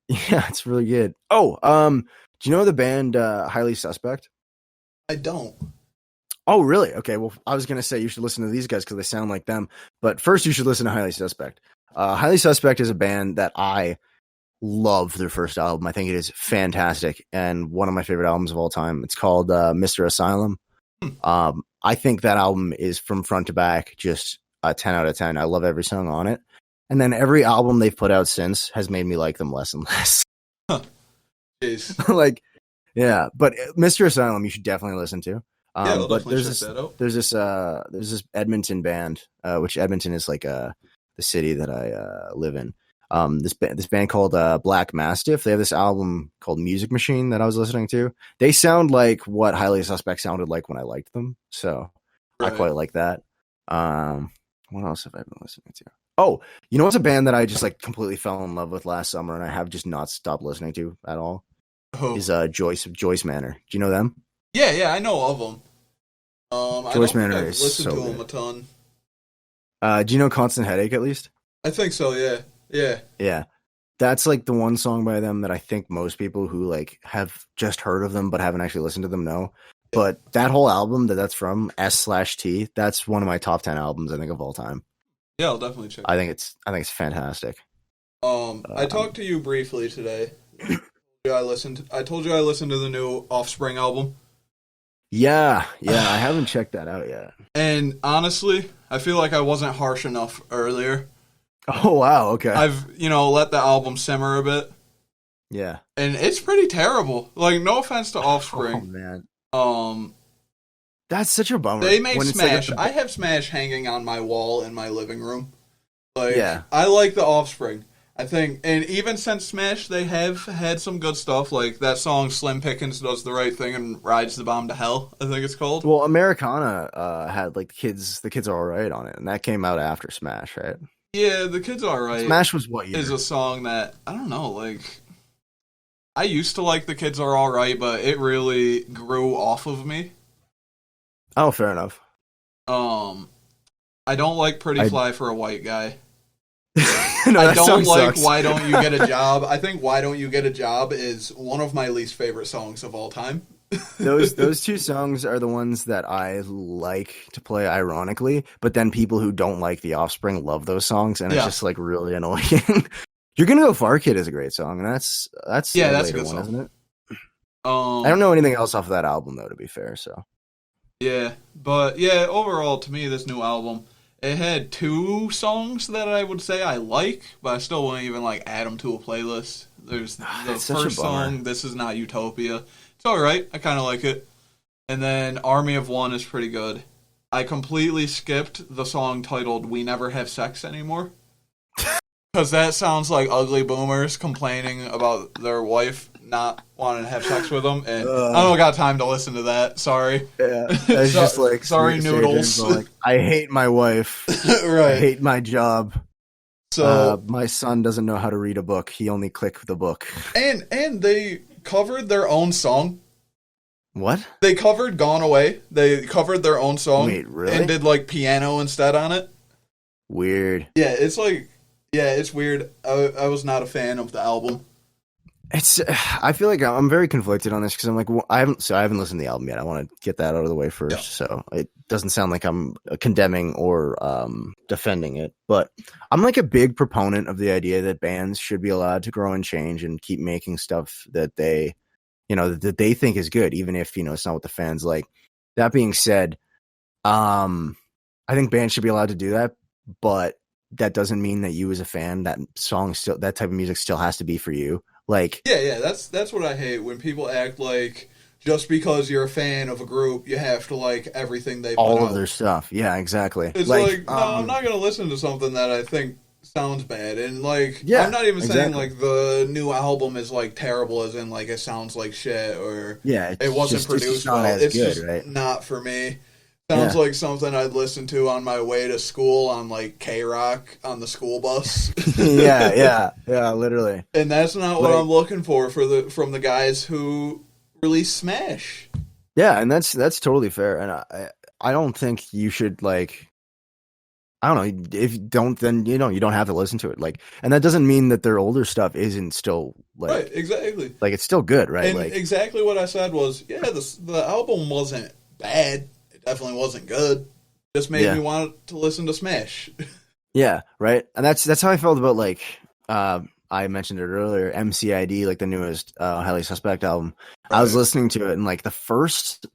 Yeah, it's really good. Oh, do you know the band Highly Suspect? I don't. Oh, really? Okay. Well, I was gonna say you should listen to these guys because they sound like them. But first, you should listen to Highly Suspect. Highly Suspect is a band that I love. Their first album, I think it is fantastic and one of my favorite albums of all time. It's called Mr. Asylum. I think that album is from front to back just a 10 out of 10. I love every song on it. And then every album they've put out since has made me like them less and less. Jeez. Like, yeah, but Mr. Asylum you should definitely listen to. Yeah, I'll but definitely check that out. there's this Edmonton band, which Edmonton is like the city that I live in. This band called Black Mastiff. They have this album called Music Machine that I was listening to. They sound like what Highly Suspect sounded like when I liked them, so I quite like that. What else have I been listening to? Oh, you know what's a band that I just like completely fell in love with last summer and I have just not stopped listening to at all? Oh. Is Joyce Manor. Do you know them? Yeah, I know of them. Joyce I don't Manor think I've is listened so to them good. a ton. Do you know Constant Headache at least? I think so. Yeah. Yeah. That's like the one song by them that I think most people who like have just heard of them but haven't actually listened to them know. But that whole album that's from S/T, that's one of my top 10 albums I think of all time. Yeah, I'll definitely check. I think it's fantastic. I talked to you briefly today. I told you I listened to the new Offspring album. Yeah, I haven't checked that out yet. And honestly, I feel like I wasn't harsh enough earlier. Oh wow, okay. I've, let the album simmer a bit. Yeah. And it's pretty terrible. Like, no offense to Oh Offspring. man. That's such a bummer. They made when it's Smash. like I have Smash hanging on my wall in my living room. Like, Yeah. I like the Offspring. I think, and even since Smash, they have had some good stuff. Like that song "Slim Pickens Does the Right Thing and Rides the Bomb to Hell." I think it's called. Well, Americana had like the kids are all right on it, and that came out after Smash, right? Yeah, the Kids Are Right. Smash was what year? Is a song that I don't know. Like, I used to like The Kids Are Alright, but it really grew off of me. Oh, fair enough. I don't like Pretty Fly for a White Guy. No, I that don't song like sucks. Why Don't You Get a Job. I think Why Don't You Get a Job is one of my least favorite songs of all time. Those two songs are the ones that I like to play ironically, but then people who don't like The Offspring love those songs, and it's Yeah. just like really annoying. You're Gonna Go Far Kid is a great song, and that's Yeah, a that's a later good one, song. isn't it? I I don't know anything else off of that album though, to be fair. So Yeah, but yeah, overall, to me, this new album, it had 2 songs that I would say I like, but I still wouldn't even like add them to a playlist. There's the That's such a first bummer. song, This Is Not Utopia. It's alright, I kind of like it. And then Army of One is pretty good. I completely skipped the song titled We Never Have Sex Anymore. Because that sounds like ugly boomers complaining about their wife not wanting to have sex with them. And I don't got time to listen to that. Sorry. yeah, it's So- just like sorry, Sage noodles. going, like, I hate my wife. I Right. hate my job. So My son doesn't know how to read a book. He only clicked the book. and they covered their own song. What? They covered Gone Away. They covered their own song. Wait, really? And did like piano instead on it. Weird. Yeah, it's like it's weird. I was not a fan of the album. It's. I feel like I'm very conflicted on this because I'm like, I haven't listened to the album yet. I want to get that out of the way first, Yeah. so it doesn't sound like I'm condemning or defending it. But I'm like a big proponent of the idea that bands should be allowed to grow and change and keep making stuff that they, that they think is good, even if it's not what the fans like. That being said, I think bands should be allowed to do that, but that doesn't mean that you as a fan, that type of music still has to be for you. Like, Yeah, that's what I hate when people act like just because you're a fan of a group, you have to like everything they put all out. of their stuff. Yeah, exactly. It's like, no, I'm not gonna listen to something that I think sounds bad. And like, Yeah, I'm not even saying exactly. like the new album is like terrible, as in like it sounds like shit or Yeah, it wasn't it's produced just not well. as It's good, just right? not for me. Sounds Yeah. like something I'd listen to on my way to school on like K-Rock on the school bus. yeah, literally. And that's not what Like- I'm looking for from the guys who release Smash. Yeah, and that's totally fair. And I don't think you should like. I don't know. If you don't, then you don't have to listen to it. Like, and that doesn't mean that their older stuff isn't still like, Right, exactly. like it's still good, right? And Like, exactly what I said was, yeah, the album wasn't bad. It definitely wasn't good. Just made Yeah. me want to listen to Smash. yeah, right. And that's how I felt about like I mentioned it earlier, MCID, like the newest Highly Suspect album. I was listening to it, and like the first,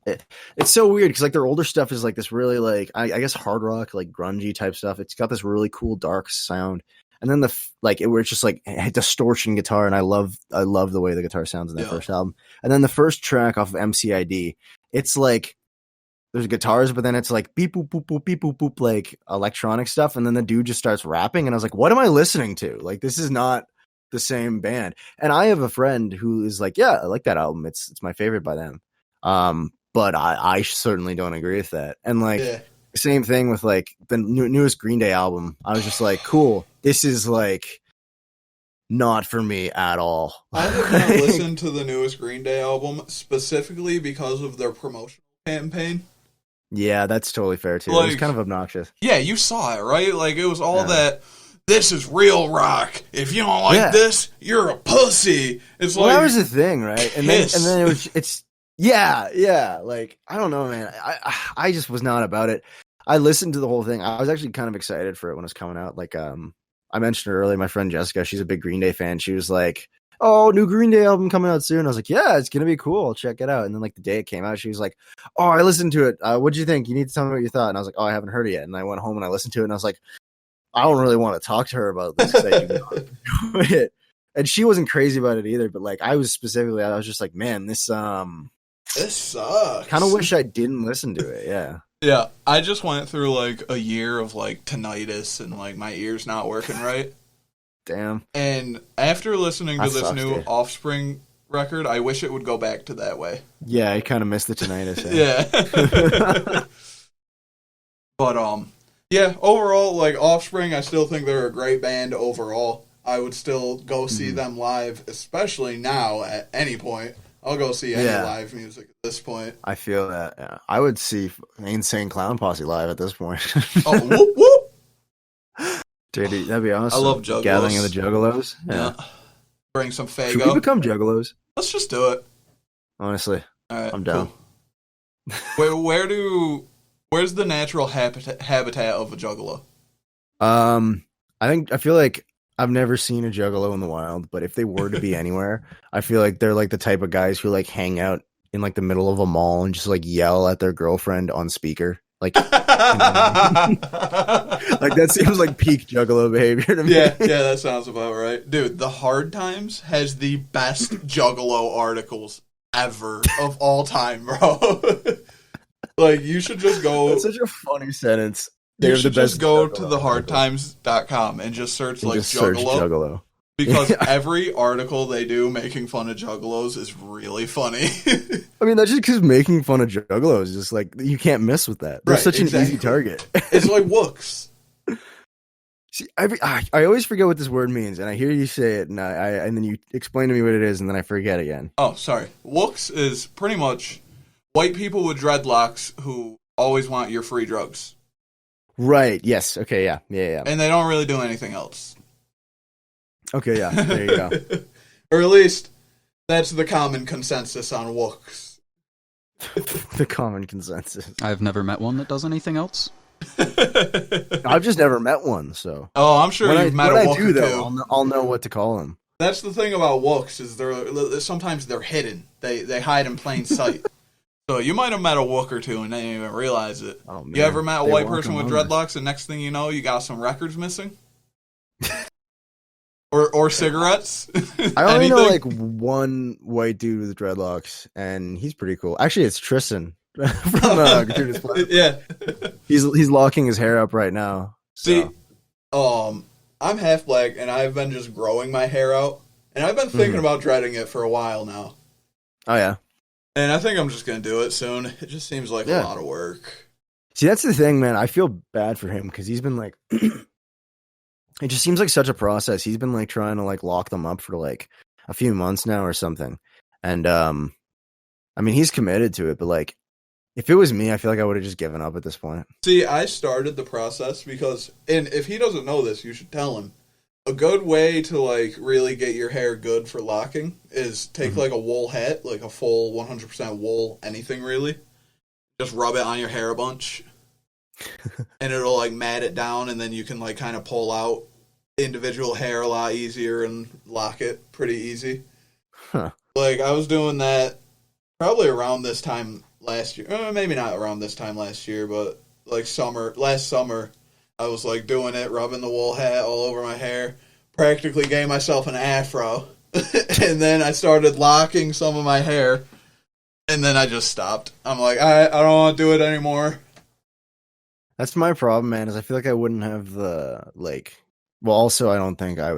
it's so weird because like their older stuff is like this really like I guess hard rock, like grungy type stuff. It's got this really cool dark sound, and then where it's just like distortion guitar, and I love the way the guitar sounds in that Yeah. first album. And then the first track off of MCID, it's like there's guitars, but then it's like beep boop boop boop beep boop boop, like electronic stuff, and then the dude just starts rapping, and I was like, what am I listening to? Like, this is not the same band. And I have a friend who is like, yeah, I like that album. It's my favorite by them. But I certainly don't agree with that. And like Yeah. same thing with like the newest Green Day album. I was just like, cool. This is like not for me at all. I have not listened to the newest Green Day album specifically because of their promotional campaign. Yeah, that's totally fair too. It was Like- kind of obnoxious. Yeah, you saw it, right? Like, it was all Yeah. that, this is real rock. If you don't like Yeah. this, you're a pussy. It's Well, like, that was the thing, right? And Kiss. then it's yeah. Like, I don't know, man. I just was not about it. I listened to the whole thing. I was actually kind of excited for it when it was coming out. Like, I mentioned earlier, my friend Jessica, she's a big Green Day fan. She was like, "Oh, new Green Day album coming out soon." I was like, "Yeah, it's gonna be cool. I'll check it out." And then like the day it came out, she was like, "Oh, I listened to it. What'd you think? You need to tell me what you thought." And I was like, "Oh, I haven't heard it yet." And I went home and I listened to it, and I was like, I don't really want to talk to her about this because I do not enjoy it. And she wasn't crazy about it either. But like I was just like, man, this this sucks. kind of wish I didn't listen to it. Yeah. Yeah, I just went through like a year of like tinnitus and like my ears not working right. Damn. And after listening to That this sucks, new dude. Offspring record, I wish it would go back to that way. Yeah, I kind of missed the tinnitus. Yeah. But yeah, overall, like Offspring, I still think they're a great band overall. I would still go see them live, especially now at any point. I'll go see any live music at this point. I feel that. Yeah. I would see Insane Clown Posse live at this point. Oh, whoop, whoop. Dude, that'd be awesome. I love Juggalos. Gathering of the Juggalos. Yeah. Bring some Fago. Should we become Juggalos? Let's just do it. Honestly, all right, I'm down. Cool. Where's the natural habitat of a Juggalo? I feel like I've never seen a Juggalo in the wild, but if they were to be anywhere, I feel like they're like the type of guys who like hang out in like the middle of a mall and just like yell at their girlfriend on speaker. Like, like that seems like peak Juggalo behavior to me. Yeah, that sounds about right. Dude, the Hard Times has the best Juggalo articles ever of all time, bro. Like, you should just go. That's such a funny sentence. You should just go to thehardtimes.com and just search like Juggalo. Because every article they do making fun of Juggalos is really funny. I mean, that's just because making fun of Juggalos is just like, you can't miss with that. They're such an easy target. It's like wooks. See, I always forget what this word means, and I hear you say it, and and then you explain to me what it is, and then I forget again. Oh, sorry. Wooks is pretty much white people with dreadlocks who always want your free drugs. Right. Yes. Okay. Yeah. And they don't really do anything else. Okay. Yeah. There you go. Or at least that's the common consensus on wooks. The common consensus. I've never met one that does anything else. I've just never met one, so. Oh, I'm sure you've met a wook too. Though, I'll know what to call them. That's the thing about wooks is sometimes they're hidden. They hide in plain sight. So you might have met a wook or two and didn't even realize it. Oh, man. You ever met a white person with dreadlocks and next thing you know, you got some records missing? or cigarettes? I only know like one white dude with dreadlocks, and he's pretty cool. Actually, it's Tristan from Gratuitous Pleasure. Yeah. He's locking his hair up right now. So. See, I'm half black, and I've been just growing my hair out, and I've been thinking about dreading it for a while now. Oh, yeah. And I think I'm just going to do it soon. It just seems like a lot of work. See, that's the thing, man. I feel bad for him because he's been like, it just seems like such a process. He's been like trying to like lock them up for like a few months now or something. And, I mean, he's committed to it, but like, if it was me, I feel like I would have just given up at this point. See, I started the process because, and if he doesn't know this, you should tell him. A good way to, like, really get your hair good for locking is take, like, a wool hat, like a full 100% wool, anything really. Just rub it on your hair a bunch. And it'll, like, mat it down, and then you can, like, kind of pull out individual hair a lot easier and lock it pretty easy. Huh. Like, I was doing that probably around this time last year. Maybe not around this time last year, but, like, last summer. I was, like, doing it, rubbing the wool hat all over my hair. Practically gave myself an afro. And then I started locking some of my hair. And then I just stopped. I'm like, I don't want to do it anymore. That's my problem, man, is I feel like I wouldn't have the, like... Well, also, I don't think I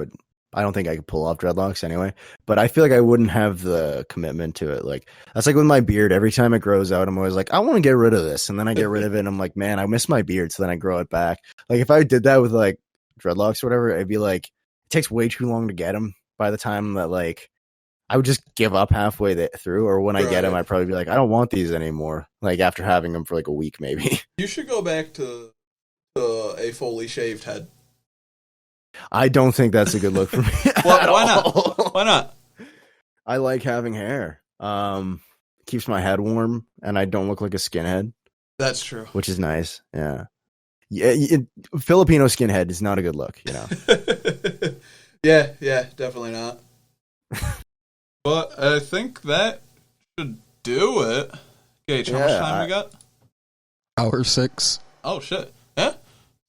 could pull off dreadlocks anyway. But I feel like I wouldn't have the commitment to it. Like, that's like with my beard. Every time it grows out, I'm always like, I want to get rid of this. And then I get rid of it, and I'm like, man, I miss my beard. So then I grow it back. Like, if I did that with, like, dreadlocks or whatever, it'd be like, it takes way too long to get them by the time that, like, I would just give up halfway through. Or when I get them, I'd probably be like, I don't want these anymore. Like, after having them for, like, a week, maybe. You should go back to a fully shaved head. I don't think that's a good look for me. Well, why not? Why not? I like having hair. Keeps my head warm, and I don't look like a skinhead. That's true. Which is nice. Yeah. Filipino skinhead is not a good look, you know. Yeah, definitely not. But I think that should do it. Gage, how much time we got? Hour 6. Oh, shit. Yeah?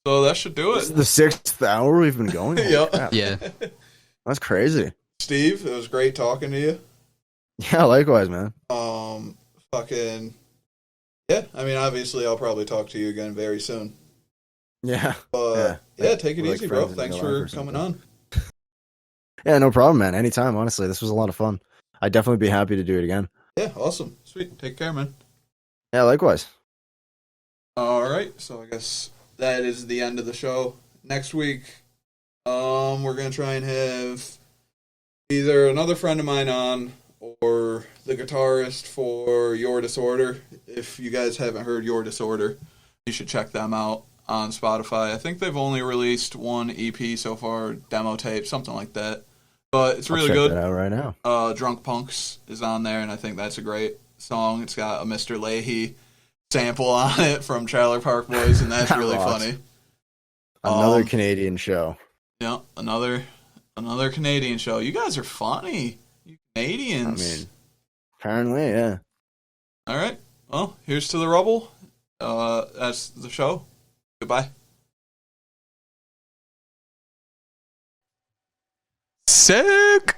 So that should do it. This is the 6th hour we've been going. Yeah. That's crazy. Steve, it was great talking to you. Yeah, likewise, man. Yeah, I mean, obviously I'll probably talk to you again very soon. Yeah. But, yeah, take it easy, bro. Thanks for coming on. Yeah, no problem, man. Anytime, honestly. This was a lot of fun. I'd definitely be happy to do it again. Yeah, awesome. Sweet. Take care, man. Yeah, likewise. All right, so I guess that is the end of the show. Next week, We're gonna try and have either another friend of mine on or the guitarist for Your Disorder. If you guys haven't heard Your Disorder, you should check them out on Spotify. I think they've only released one EP so far, demo tape, something like that. But it's really I'll check good. that out right now. Drunk Punks is on there, and I think that's a great song. It's got a Mr. Leahy sample on it from Trailer Park Boys, and that's That really rocks. funny. Another Canadian show. Yeah, another Canadian show. You guys are funny. You Canadians. I mean, apparently, yeah. All right. Well, here's to the Rubble. That's the show. Goodbye. Sick.